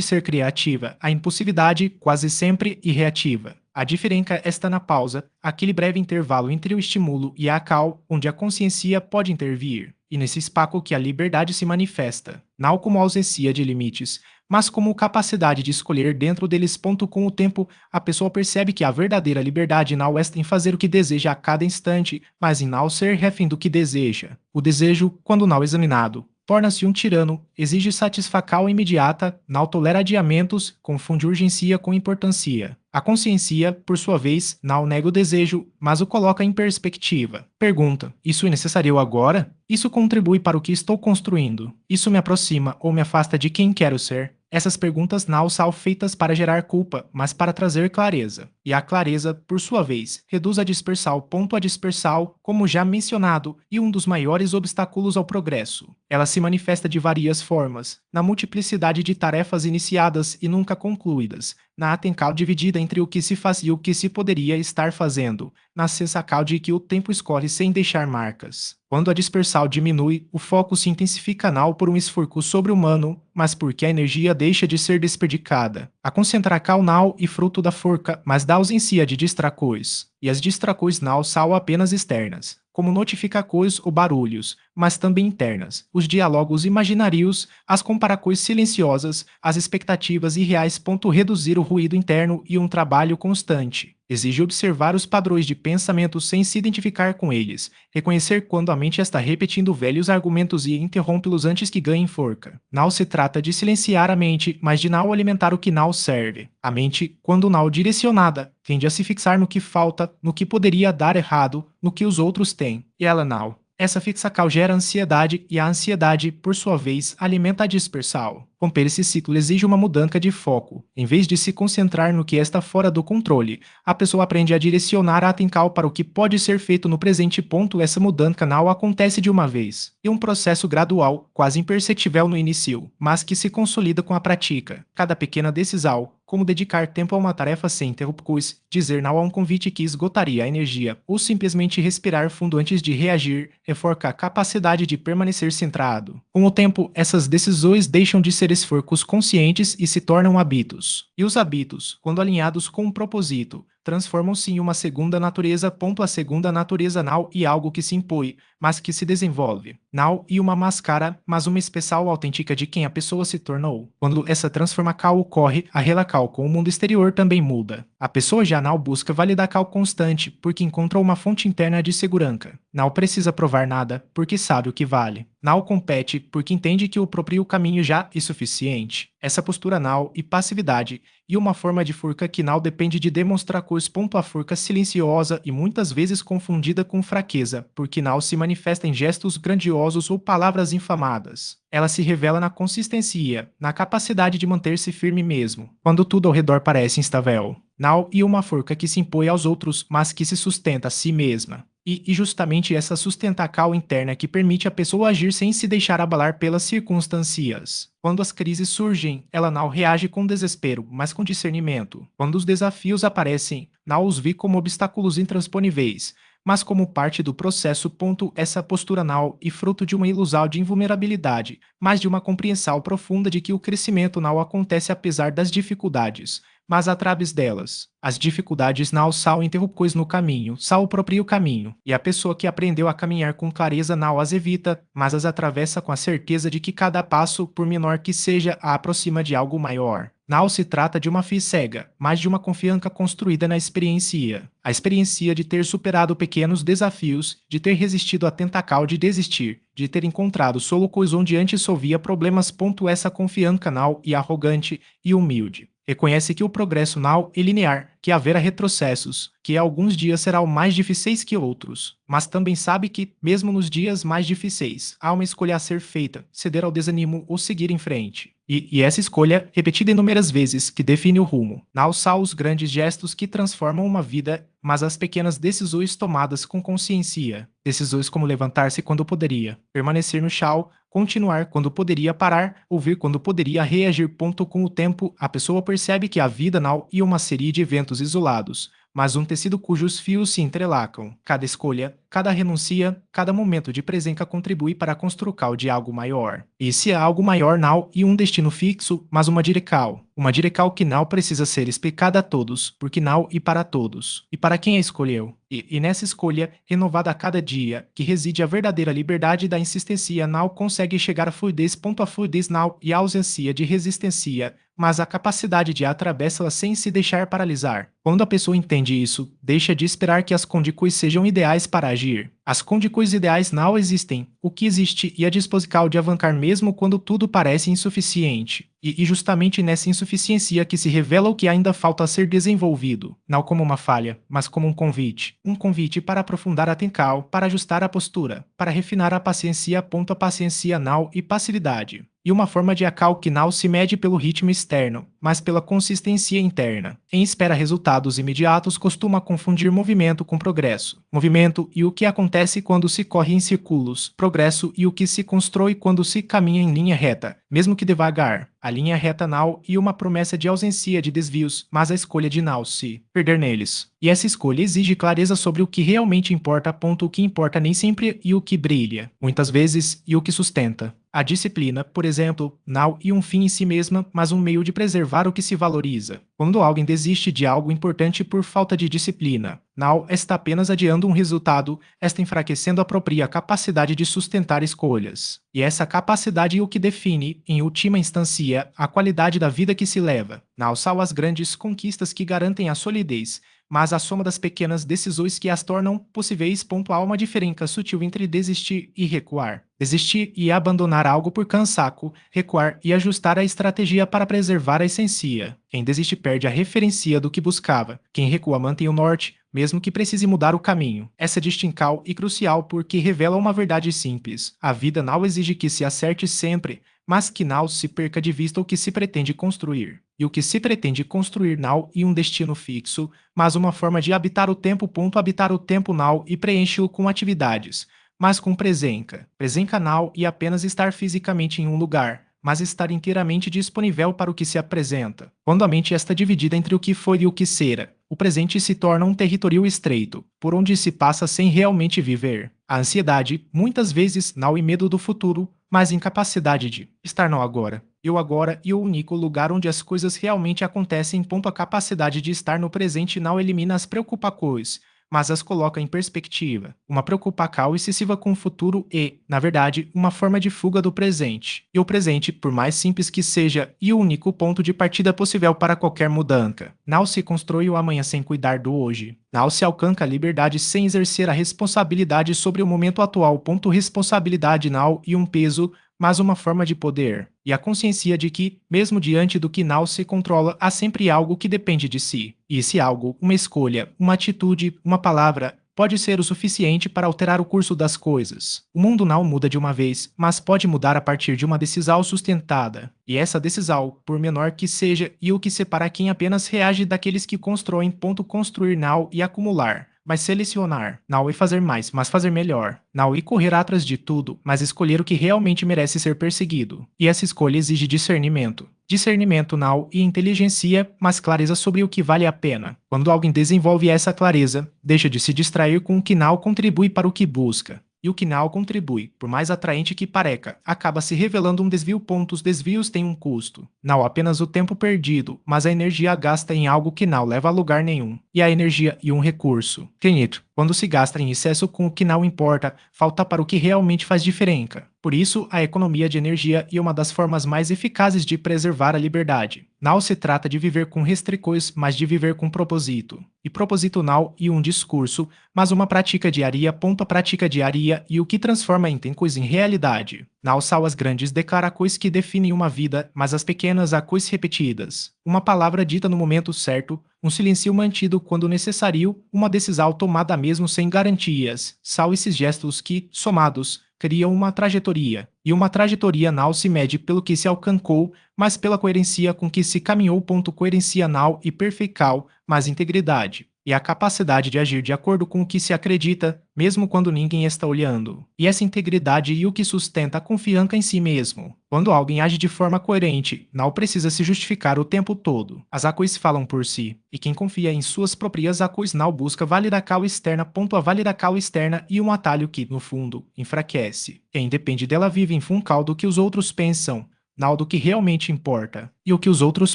ser criativa, a impulsividade quase sempre reativa. A diferença está na pausa, aquele breve intervalo entre o estímulo e a cal, onde a consciência pode intervir, e nesse espaço que a liberdade se manifesta, não como ausência de limites, mas como capacidade de escolher dentro deles. Com o tempo, a pessoa percebe que a verdadeira liberdade não está em fazer o que deseja a cada instante, mas em não ser refém do que deseja. O desejo, quando não examinado, torna-se um tirano, exige satisfação imediata, não tolera adiamentos, confunde urgência com importância. A consciência, por sua vez, não nega o desejo, mas o coloca em perspectiva. Pergunta: isso é necessário agora? Isso contribui para o que estou construindo? Isso me aproxima ou me afasta de quem quero ser? Essas perguntas não são feitas para gerar culpa, mas para trazer clareza. E a clareza, por sua vez, reduz a dispersão. A dispersão, como já mencionado, é um dos maiores obstáculos ao progresso. Ela se manifesta de várias formas, na multiplicidade de tarefas iniciadas e nunca concluídas, na atenção dividida entre o que se faz e o que se poderia estar fazendo, na sensação de que o tempo escorre sem deixar marcas. Quando a dispersão diminui, o foco se intensifica não por um esforço sobre-humano, mas porque a energia deixa de ser desperdiçada. A concentração não é fruto da forca, mas da ausência de distrações. E as distrações não são apenas externas, como notificações ou barulhos, mas também internas, os diálogos imaginários, as comparações silenciosas, as expectativas irreais. Reduzir o ruído interno e um trabalho constante. Exige observar os padrões de pensamento sem se identificar com eles, reconhecer quando a mente está repetindo velhos argumentos e interrompê-los antes que ganhem forca. Não se trata de silenciar a mente, mas de não alimentar o que não serve. A mente, quando não direcionada, tende a se fixar no que falta, no que poderia dar errado, no que os outros têm, e ela não. Essa fixação gera ansiedade e a ansiedade, por sua vez, alimenta a dispersão. Romper esse ciclo exige uma mudança de foco. Em vez de se concentrar no que está fora do controle, a pessoa aprende a direcionar a atenção para o que pode ser feito no presente. Essa mudança não acontece de uma vez. É um processo gradual, quase imperceptível no início, mas que se consolida com a prática. Cada pequena decisão, como dedicar tempo a uma tarefa sem interrupções, dizer não a um convite que esgotaria a energia, ou simplesmente respirar fundo antes de reagir, reforça a capacidade de permanecer centrado. Com o tempo, essas decisões deixam de ser esforços conscientes e se tornam hábitos. E os hábitos, quando alinhados com um propósito, transformam-se em uma segunda natureza. A segunda natureza não é algo que se impõe, mas que se desenvolve. Não é uma máscara, mas uma especial autêntica de quem a pessoa se tornou. Quando essa transformação ocorre, a relação com o mundo exterior também muda. A pessoa já não busca validação constante, porque encontrou uma fonte interna de segurança. Não precisa provar nada, porque sabe o que vale. Não compete, porque entende que o próprio caminho já é suficiente. Essa postura não e passividade, e uma forma de forca que não depende de demonstrar coisa. A forca silenciosa e muitas vezes confundida com fraqueza, porque não se manifesta em gestos grandiosos maldosos ou palavras infamadas. Ela se revela na consistência, na capacidade de manter-se firme mesmo, quando tudo ao redor parece instável. Now e uma forca que se impõe aos outros, mas que se sustenta a si mesma. E justamente essa sustentacal interna que permite a pessoa agir sem se deixar abalar pelas circunstâncias. Quando as crises surgem, ela não reage com desespero, mas com discernimento. Quando os desafios aparecem, não os vê como obstáculos intransponíveis, mas como parte do processo. Essa postura não é fruto de uma ilusão de invulnerabilidade, mas de uma compreensão profunda de que o crescimento não acontece apesar das dificuldades, mas através delas. As dificuldades não são interrupções no caminho, são o próprio caminho, e a pessoa que aprendeu a caminhar com clareza não as evita, mas as atravessa com a certeza de que cada passo, por menor que seja, a aproxima de algo maior. Não se trata de uma fé cega, mas de uma confiança construída na experiência. A experiência de ter superado pequenos desafios, de ter resistido à tentação de desistir, de ter encontrado soluções onde antes só via problemas. Essa confiança não é arrogante e humilde. Reconhece que o progresso não é linear, que haverá retrocessos, que alguns dias serão mais difíceis que outros, mas também sabe que, mesmo nos dias mais difíceis, há uma escolha a ser feita, ceder ao desânimo ou seguir em frente. E essa escolha, repetida inúmeras vezes, que define o rumo. Não são os grandes gestos que transformam uma vida, mas as pequenas decisões tomadas com consciência. Decisões como levantar-se quando poderia, permanecer no chão, continuar quando poderia parar, ouvir quando poderia reagir. Com o tempo, a pessoa percebe que a vida não é uma série de eventos isolados, mas um tecido cujos fios se entrelacam. Cada escolha, cada renuncia, cada momento de presença contribui para a construção de algo maior. Esse algo maior não é um destino fixo, mas uma direção. Uma direção que não precisa ser explicada a todos, porque não e para todos. E para quem a escolheu? E nessa escolha, renovada a cada dia, que reside a verdadeira liberdade da insistência, não consegue chegar à fluidez. A fluidez não e a ausência de resistência, mas a capacidade de atravessá-la sem se deixar paralisar. Quando a pessoa entende isso, deixa de esperar que as condições sejam ideais para agir. As condições ideais não existem. O que existe é a disposição de avançar mesmo quando tudo parece insuficiente. E justamente nessa insuficiência que se revela o que ainda falta a ser desenvolvido, não como uma falha, mas como um convite. Um convite para aprofundar a atenção, para ajustar a postura, para refinar a paciência. A paciência não e passividade. E uma forma de acal que não se mede pelo ritmo externo, mas pela consistência interna. Em espera resultados imediatos costuma confundir movimento com progresso. Movimento e o que acontece quando se corre em círculos. Progresso e o que se constrói quando se caminha em linha reta, mesmo que devagar. A linha reta não e uma promessa de ausência de desvios, mas a escolha de não se perder neles. E essa escolha exige clareza sobre o que realmente importa. O que importa nem sempre e o que brilha, muitas vezes, e o que sustenta. A disciplina, por exemplo, não é um fim em si mesma, mas um meio de preservar o que se valoriza. Quando alguém desiste de algo importante por falta de disciplina, não está apenas adiando um resultado, está enfraquecendo a própria capacidade de sustentar escolhas. E essa capacidade é o que define, em última instância, a qualidade da vida que se leva. Não são as grandes conquistas que garantem a solidez, mas a soma das pequenas decisões que as tornam possíveis. Há uma diferença sutil entre desistir e recuar. Desistir e abandonar algo por cansaço, recuar e ajustar a estratégia para preservar a essência. Quem desiste perde a referência do que buscava. Quem recua mantém o norte, mesmo que precise mudar o caminho. Essa distinção é crucial porque revela uma verdade simples. A vida não exige que se acerte sempre, mas que não se perca de vista o que se pretende construir. E o que se pretende construir não é um destino fixo, mas uma forma de habitar o tempo. Habitar o tempo não e preenche-o com atividades, mas com presença. Presença não e apenas estar fisicamente em um lugar, mas estar inteiramente disponível para o que se apresenta. Quando a mente está dividida entre o que foi e o que será, o presente se torna um território estreito, por onde se passa sem realmente viver. A ansiedade, muitas vezes, não é medo do futuro, mas incapacidade de estar no agora. E o agora é o único lugar onde as coisas realmente acontecem. A capacidade de estar no presente não elimina as preocupações, mas as coloca em perspectiva. Uma preocupação excessiva com o futuro é, na verdade, uma forma de fuga do presente. E o presente, por mais simples que seja, é o único ponto de partida possível para qualquer mudança. Não se constrói o amanhã sem cuidar do hoje. Não se alcança a liberdade sem exercer a responsabilidade sobre o momento atual. Responsabilidade não é um peso, mas uma forma de poder. E a consciência de que, mesmo diante do que não se controla, há sempre algo que depende de si. E esse algo, uma escolha, uma atitude, uma palavra, pode ser o suficiente para alterar o curso das coisas. O mundo não muda de uma vez, mas pode mudar a partir de uma decisão sustentada. E essa decisão, por menor que seja, e o que separa quem apenas reage daqueles que constroem. Construir não e acumular. Mas selecionar, não e fazer mais, mas fazer melhor. Não e correr atrás de tudo, mas escolher o que realmente merece ser perseguido. E essa escolha exige discernimento. Discernimento não e inteligência, mas clareza sobre o que vale a pena. Quando alguém desenvolve essa clareza, deixa de se distrair com o que não contribui para o que busca. E o que não contribui, por mais atraente que pareça, acaba se revelando um desvio. Os desvios têm um custo. Não apenas o tempo perdido, mas a energia gasta em algo que não leva a lugar nenhum. E a energia e um recurso. Finito. Quando se gasta em excesso com o que não importa, falta para o que realmente faz diferença. Por isso, a economia de energia é uma das formas mais eficazes de preservar a liberdade. Não se trata de viver com restrições, mas de viver com propósito. E propósito não e um discurso, mas uma prática diária. A prática diária e o que transforma em coisa em realidade. Não são as grandes declarações que definem uma vida, mas as pequenas coisas repetidas. Uma palavra dita no momento certo, um silêncio mantido quando necessário, uma decisão tomada mesmo sem garantias. São esses gestos que, somados, criam uma trajetória. E uma trajetória não se mede pelo que se alcançou, mas pela coerência com que se caminhou. Coerência não e perfeição, mas integridade. E a capacidade de agir de acordo com o que se acredita, mesmo quando ninguém está olhando. E essa integridade é o que sustenta a confiança em si mesmo. Quando alguém age de forma coerente, não precisa se justificar o tempo todo. As coisas falam por si, e quem confia em suas próprias coisas não busca validação externa. A validação externa e um atalho que, no fundo, enfraquece. Quem depende dela vive em função do que os outros pensam, não do que realmente importa. E o que os outros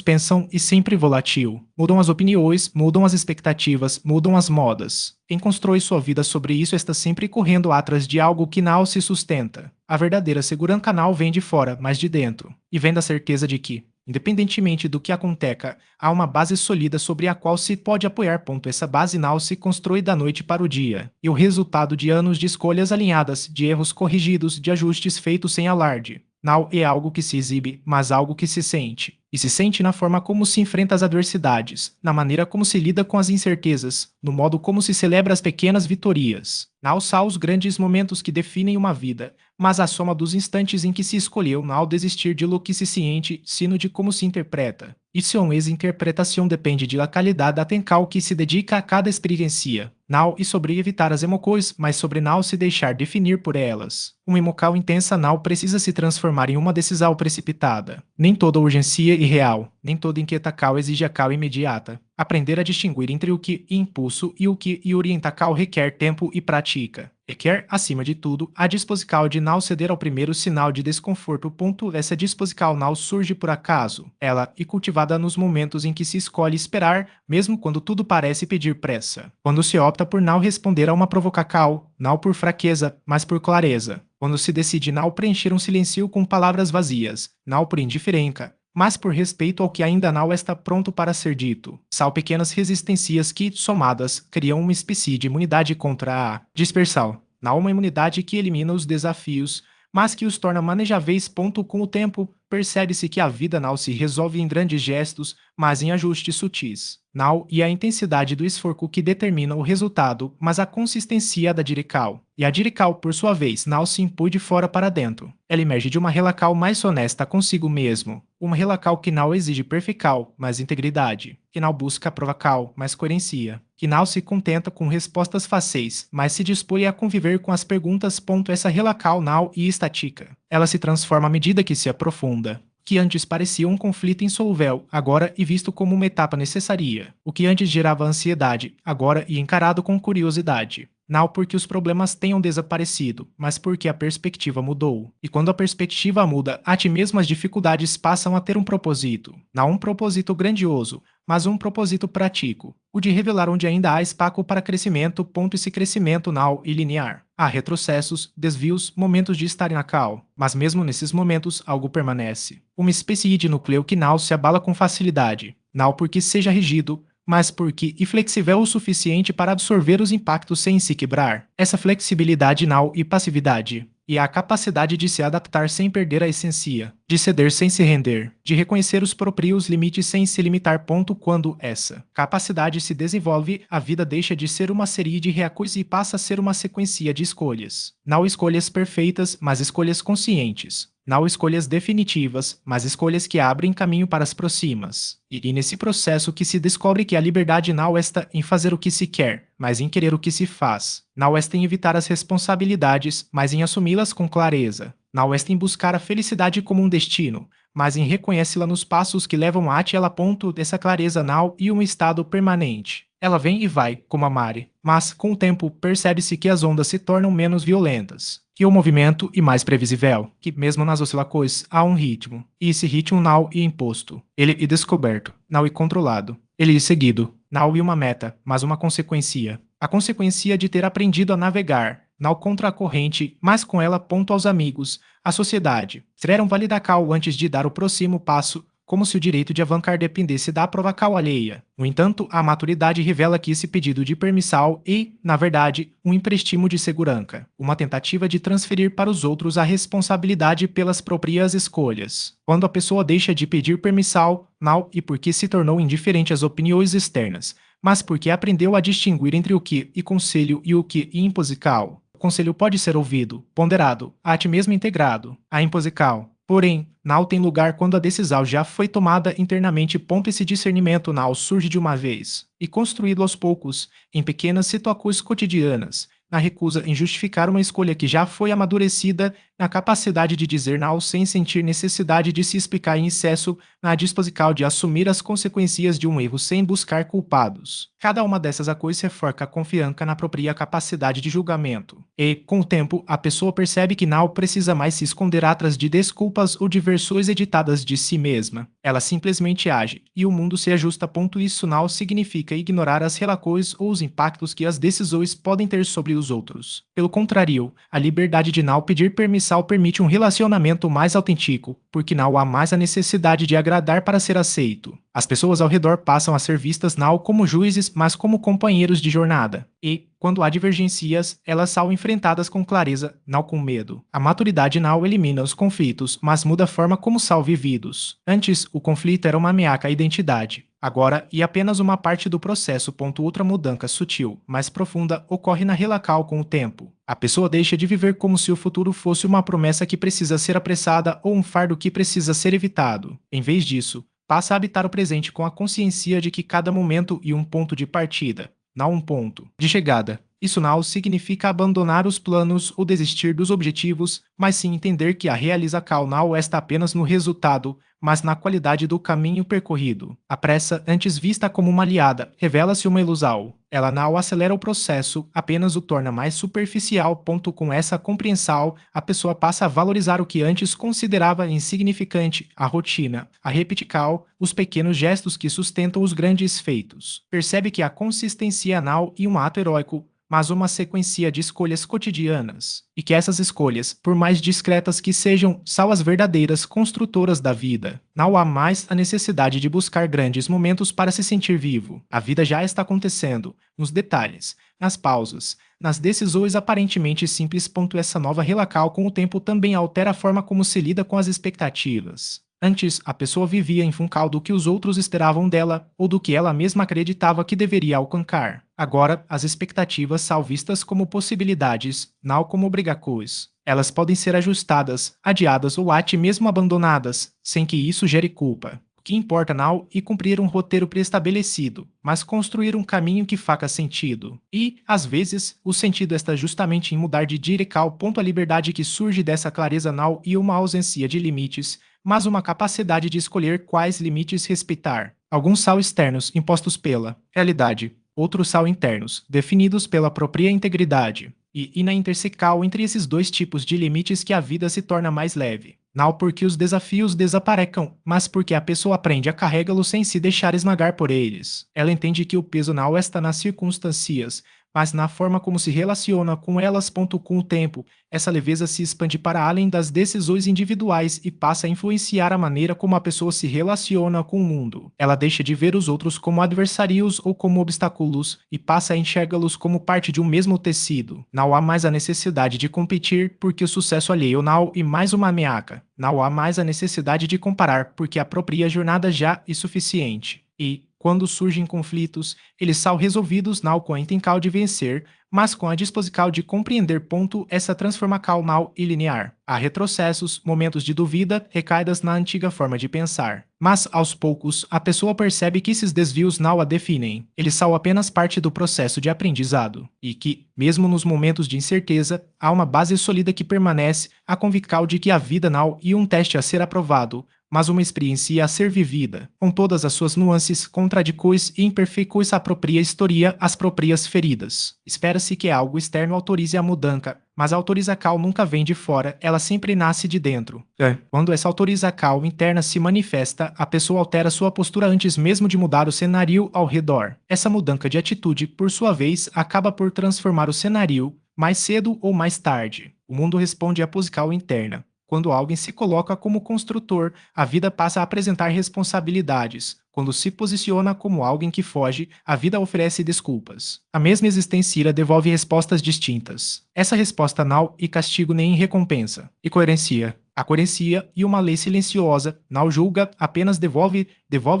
pensam é sempre volátil. Mudam as opiniões, mudam as expectativas, mudam as modas. Quem constrói sua vida sobre isso está sempre correndo atrás de algo que não se sustenta. A verdadeira segurança não vem de fora, mas de dentro. E vem da certeza de que, independentemente do que aconteça, há uma base sólida sobre a qual se pode apoiar. Essa base não se constrói da noite para o dia. E o resultado de anos de escolhas alinhadas, de erros corrigidos, de ajustes feitos sem alarde. Não é algo que se exibe, mas algo que se sente. E se sente na forma como se enfrenta as adversidades, na maneira como se lida com as incertezas, no modo como se celebra as pequenas vitorias. Não são os grandes momentos que definem uma vida, mas a soma dos instantes em que se escolheu não desistir de lo que se sente, sino de como se interpreta. E sua interpretação depende da qualidade da atenção que se dedica a cada experiência. Não e sobre evitar as emoções, mas sobre não se deixar definir por elas. Uma emoção intensa não precisa se transformar em uma decisão precipitada. Nem toda urgência é real, nem toda inquietação exige a cal imediata. Aprender a distinguir entre o que é impulso e o que é orientação requer tempo e prática. Requer, acima de tudo, a disposição de não ceder ao primeiro sinal de desconforto. Essa disposição não surge por acaso. Ela é cultivada nos momentos em que se escolhe esperar, mesmo quando tudo parece pedir pressa. Quando se opta por não responder a uma provocação, não por fraqueza, mas por clareza. Quando se decide não preencher um silêncio com palavras vazias, não por indiferença, mas por respeito ao que ainda não está pronto para ser dito. São pequenas resistências que, somadas, criam uma espécie de imunidade contra a dispersão. Não uma imunidade que elimina os desafios, mas que os torna manejáveis. Com o tempo, percebe-se que a vida não se resolve em grandes gestos, mas em ajustes sutis. Não é a intensidade do esforço que determina o resultado, mas a consistência da direção. E a direção, por sua vez, não se impõe de fora para dentro. Ela emerge de uma relação mais honesta consigo mesmo. Uma relação que não exige perfeição, mas integridade. Que não busca provocação, mas coerência. Que não se contenta com respostas fáceis, mas se dispõe a conviver com as perguntas. Essa relação não é estática. Ela se transforma à medida que se aprofunda. Que antes parecia um conflito insolúvel, agora é visto como uma etapa necessária. O que antes gerava ansiedade, agora é encarado com curiosidade. Não porque os problemas tenham desaparecido, mas porque a perspectiva mudou. E quando a perspectiva muda, até mesmo as dificuldades passam a ter um propósito. Não um propósito grandioso, mas um propósito prático. O de revelar onde ainda há espaço para crescimento. Esse crescimento não é linear. Há retrocessos, desvios, momentos de estar na cal. Mas mesmo nesses momentos, algo permanece. Uma espécie de núcleo que não se abala com facilidade. Não porque seja rígido, mas porque é flexível o suficiente para absorver os impactos sem se quebrar. Essa flexibilidade não é passividade. e a capacidade de se adaptar sem perder a essência, de ceder sem se render, de reconhecer os próprios limites sem se limitar. Quando essa capacidade se desenvolve, a vida deixa de ser uma série de reações e passa a ser uma sequência de escolhas. Não escolhas perfeitas, mas escolhas conscientes. Não escolhas definitivas, mas escolhas que abrem caminho para as próximas. E nesse processo que se descobre que a liberdade não está em fazer o que se quer, mas em querer o que se faz. Não está em evitar as responsabilidades, mas em assumi-las com clareza. Não está em buscar a felicidade como um destino, mas em reconhecê-la nos passos que levam a ela. Essa clareza não e um estado permanente. Ela vem e vai, como a mare, mas, com o tempo, percebe-se que as ondas se tornam menos violentas, que o movimento é mais previsível, que mesmo nas oscilações há um ritmo, e esse ritmo não é imposto. Ele é descoberto, não é controlado. Ele é seguido, não é uma meta, mas uma consequência. A consequência de ter aprendido a navegar, não contra a corrente, mas com ela. Aos amigos, a sociedade. Serão valida cal antes de dar o próximo passo, como se o direito de avançar dependesse da aprovação alheia. No entanto, a maturidade revela que esse pedido de permissão é, na verdade, um empréstimo de segurança, uma tentativa de transferir para os outros a responsabilidade pelas próprias escolhas. Quando a pessoa deixa de pedir permissão, não e porque se tornou indiferente às opiniões externas, mas porque aprendeu a distinguir entre o que é conselho e o que é imposical. O conselho pode ser ouvido, ponderado, até mesmo integrado. A imposical, porém, não tem lugar quando a decisão já foi tomada internamente. Esse discernimento não surge de uma vez, e construído aos poucos, em pequenas situações cotidianas, na recusa em justificar uma escolha que já foi amadurecida, na capacidade de dizer não sem sentir necessidade de se explicar em excesso, na disposição de assumir as consequências de um erro sem buscar culpados. Cada uma dessas ações reforça a confiança na própria capacidade de julgamento. E, com o tempo, a pessoa percebe que não precisa mais se esconder atrás de desculpas ou de versões editadas de si mesma. Ela simplesmente age, e o mundo se ajusta. Isso não significa ignorar as relações ou os impactos que as decisões podem ter sobre os outros. Pelo contrário, a liberdade de não pedir permissão permite um relacionamento mais autêntico, porque não há mais a necessidade de agradar para ser aceito. As pessoas ao redor passam a ser vistas não como juízes, mas como companheiros de jornada. E, quando há divergências, elas são enfrentadas com clareza, não com medo. A maturidade não elimina os conflitos, mas muda a forma como são vividos. Antes, o conflito era uma ameaça à identidade. Agora, e apenas uma parte do processo. Outra mudança sutil, mais profunda, ocorre na relação com o tempo. A pessoa deixa de viver como se o futuro fosse uma promessa que precisa ser apressada ou um fardo que precisa ser evitado. Em vez disso, passa a habitar o presente com a consciência de que cada momento é um ponto de partida, não um ponto de chegada. Isso não significa abandonar os planos ou desistir dos objetivos, mas sim entender que a realização não está apenas no resultado, mas na qualidade do caminho percorrido. A pressa, antes vista como uma aliada, revela-se uma ilusão. Ela não acelera o processo, apenas o torna mais superficial. Com essa compreensão, a pessoa passa a valorizar o que antes considerava insignificante, a rotina, a repetição, os pequenos gestos que sustentam os grandes feitos. Percebe que a consistência não é um ato heróico, mas uma sequência de escolhas cotidianas, e que essas escolhas, por mais discretas que sejam, são as verdadeiras construtoras da vida. Não há mais a necessidade de buscar grandes momentos para se sentir vivo. A vida já está acontecendo, nos detalhes, nas pausas, nas decisões aparentemente simples. Essa nova relação com o tempo também altera a forma como se lida com as expectativas. Antes, a pessoa vivia em função do que os outros esperavam dela ou do que ela mesma acreditava que deveria alcançar. Agora, as expectativas são vistas como possibilidades, não como obrigações. Elas podem ser ajustadas, adiadas ou até mesmo abandonadas, sem que isso gere culpa. O que importa não é cumprir um roteiro pré-estabelecido, mas construir um caminho que faça sentido. E, às vezes, o sentido está justamente em mudar de direção. A liberdade que surge dessa clareza não é uma ausência de limites, mas uma capacidade de escolher quais limites respeitar. Alguns são externos, impostos pela realidade. Outros são internos, definidos pela própria integridade. E na interseção entre esses dois tipos de limites que a vida se torna mais leve. Não porque os desafios desaparecam, mas porque a pessoa aprende a carregá-los sem se deixar esmagar por eles. Ela entende que o peso não está nas circunstâncias, mas na forma como se relaciona com elas. Com o tempo, essa leveza se expande para além das decisões individuais e passa a influenciar a maneira como a pessoa se relaciona com o mundo. Ela deixa de ver os outros como adversários ou como obstáculos e passa a enxergá-los como parte de um mesmo tecido. Não há mais a necessidade de competir porque o sucesso alheio não e mais uma ameaça. Não há mais a necessidade de comparar porque a própria jornada já é suficiente. E, quando surgem conflitos, eles são resolvidos não com a intenção de vencer, mas com a disposição de compreender. Essa transformação não é linear. Há retrocessos, momentos de dúvida, recaídas na antiga forma de pensar. Mas, aos poucos, a pessoa percebe que esses desvios não a definem. Eles são apenas parte do processo de aprendizado. E que, mesmo nos momentos de incerteza, há uma base sólida que permanece, a convicção de que a vida não é um teste a ser aprovado, mas uma experiência a ser vivida, com todas as suas nuances, contradições e imperfeições. A própria história, as próprias feridas. Espera-se que algo externo autorize a mudança, mas a autorização nunca vem de fora, ela sempre nasce de dentro. Quando essa autorização interna se manifesta, a pessoa altera sua postura antes mesmo de mudar o cenário ao redor. Essa mudança de atitude, por sua vez, acaba por transformar o cenário, mais cedo ou mais tarde. O mundo responde à posição interna. Quando alguém se coloca como construtor, a vida passa a apresentar responsabilidades. Quando se posiciona como alguém que foge, a vida oferece desculpas. A mesma existência devolve respostas distintas. Essa resposta não é castigo nem recompensa. E coerência. A coerência e uma lei silenciosa não julga, apenas devolve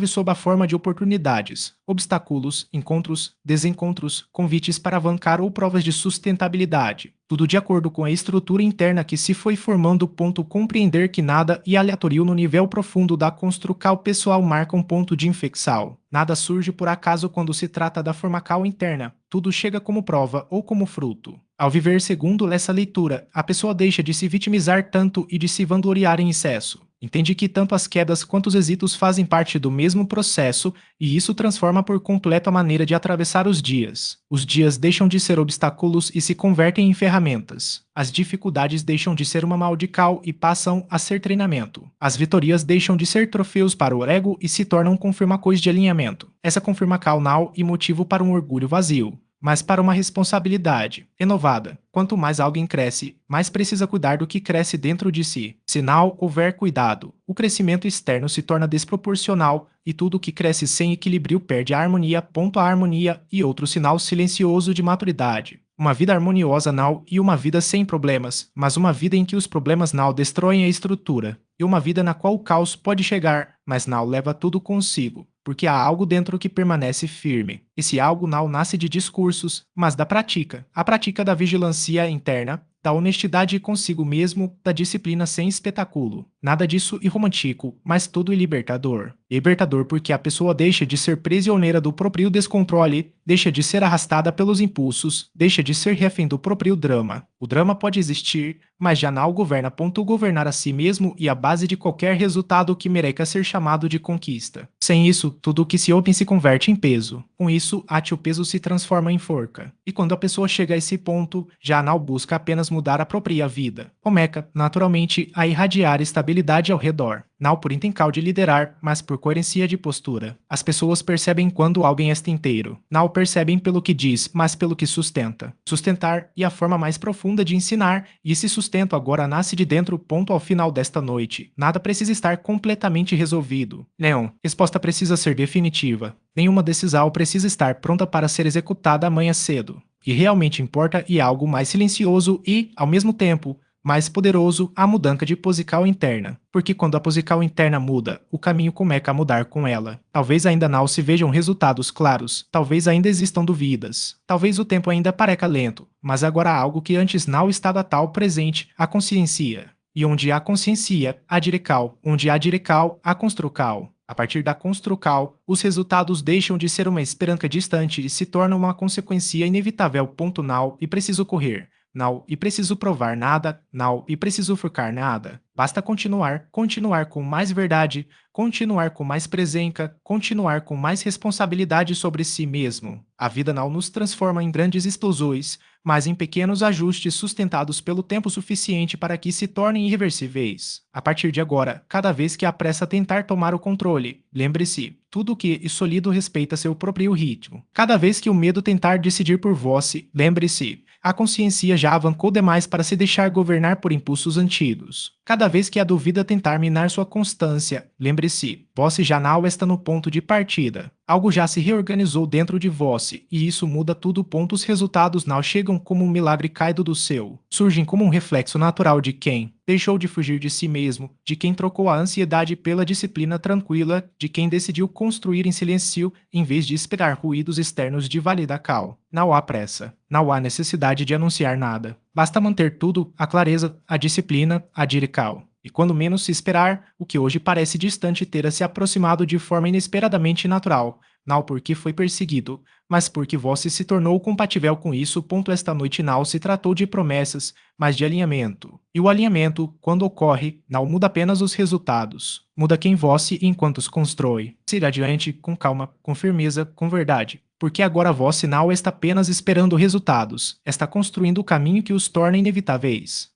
sob a forma de oportunidades, obstáculos, encontros, desencontros, convites para avançar ou provas de sustentabilidade. Tudo de acordo com a estrutura interna que se foi formando. Compreender que nada é aleatório no nível profundo da construção pessoal marca um ponto de inflexão. Nada surge por acaso quando se trata da formação interna. Tudo chega como prova ou como fruto. Ao viver segundo essa leitura, a pessoa deixa de se vitimizar tanto e de se vangloriar em excesso. Entende que tanto as quedas quanto os êxitos fazem parte do mesmo processo e isso transforma por completo a maneira de atravessar os dias. Os dias deixam de ser obstáculos e se convertem em ferramentas. As dificuldades deixam de ser uma maldição e passam a ser treinamento. As vitórias deixam de ser troféus para o ego e se tornam confirmações de alinhamento. Essa confirmação não é motivo para um orgulho vazio, mas para uma responsabilidade renovada. Quanto mais alguém cresce, mais precisa cuidar do que cresce dentro de si. Se não houver cuidado, o crescimento externo se torna desproporcional e tudo que cresce sem equilíbrio perde a harmonia. A harmonia e outro sinal silencioso de maturidade. Uma vida harmoniosa não é uma vida sem problemas, mas uma vida em que os problemas não destroem a estrutura. E uma vida na qual o caos pode chegar, mas não leva tudo consigo, porque há algo dentro que permanece firme. Esse algo não nasce de discursos, mas da prática. A prática da vigilância interna, da honestidade consigo mesmo, da disciplina sem espetáculo. Nada disso é romântico, mas tudo é libertador. Libertador porque a pessoa deixa de ser prisioneira do próprio descontrole, deixa de ser arrastada pelos impulsos, deixa de ser refém do próprio drama. O drama pode existir, mas já não governa. Governar a si mesmo e a base de qualquer resultado que mereça ser chamado de conquista. Sem isso, tudo o que se obtém se converte em peso. Com isso, o peso se transforma em forca. E quando a pessoa chega a esse ponto, já não busca apenas mudar a própria vida. Começa, naturalmente, a irradiar estabilidade ao redor. Não por intenção de liderar, mas por coerência de postura. As pessoas percebem quando alguém é inteiro. Não percebem pelo que diz, mas pelo que sustenta. Sustentar é a forma mais profunda de ensinar, e esse sustento agora nasce de dentro. Ao final desta noite. Nada precisa estar completamente resolvido. Não, resposta precisa ser definitiva. Nenhuma decisão precisa estar pronta para ser executada amanhã cedo. O que realmente importa é algo mais silencioso e, ao mesmo tempo, mais poderoso, a mudança de posição interna. Porque quando a posição interna muda, o caminho começa a mudar com ela. Talvez ainda não se vejam resultados claros, talvez ainda existam dúvidas, talvez o tempo ainda pareça lento, mas agora há algo que antes não estava tal presente, a consciência. E onde há consciência, há direção. Onde há direção, há construção. A partir da construção, os resultados deixam de ser uma esperança distante e se tornam uma consequência inevitável. Não e preciso correr. não, e preciso provar nada, não, e preciso focar nada. Basta continuar, continuar com mais verdade, continuar com mais presença, continuar com mais responsabilidade sobre si mesmo. A vida não nos transforma em grandes explosões, mas em pequenos ajustes sustentados pelo tempo suficiente para que se tornem irreversíveis. A partir de agora, cada vez que apressa tentar tomar o controle, lembre-se, tudo que é sólido respeita seu próprio ritmo. Cada vez que o medo tentar decidir por vós, lembre-se, a consciência já avancou demais para se deixar governar por impulsos antigos. Cada vez que a dúvida tentar minar sua constância, lembre-se, vós já não está no ponto de partida. Algo já se reorganizou dentro de vós, e isso muda tudo. Os resultados não chegam como um milagre caído do céu. Surgem como um reflexo natural de quem deixou de fugir de si mesmo, de quem trocou a ansiedade pela disciplina tranquila, de quem decidiu construir em silêncio em vez de esperar ruídos externos de valida cal. Não há pressa. Não há necessidade de anunciar nada. Basta manter tudo, a clareza, a disciplina, a dirical. E quando menos se esperar, o que hoje parece distante terá se aproximado de forma inesperadamente natural, não porque foi perseguido, mas porque você se tornou compatível com isso. Esta noite não se tratou de promessas, mas de alinhamento. E o alinhamento, quando ocorre, não muda apenas os resultados, muda quem você enquanto os constrói. Seguir adiante com calma, com firmeza, com verdade. Porque agora você não está apenas esperando resultados, está construindo o caminho que os torna inevitáveis.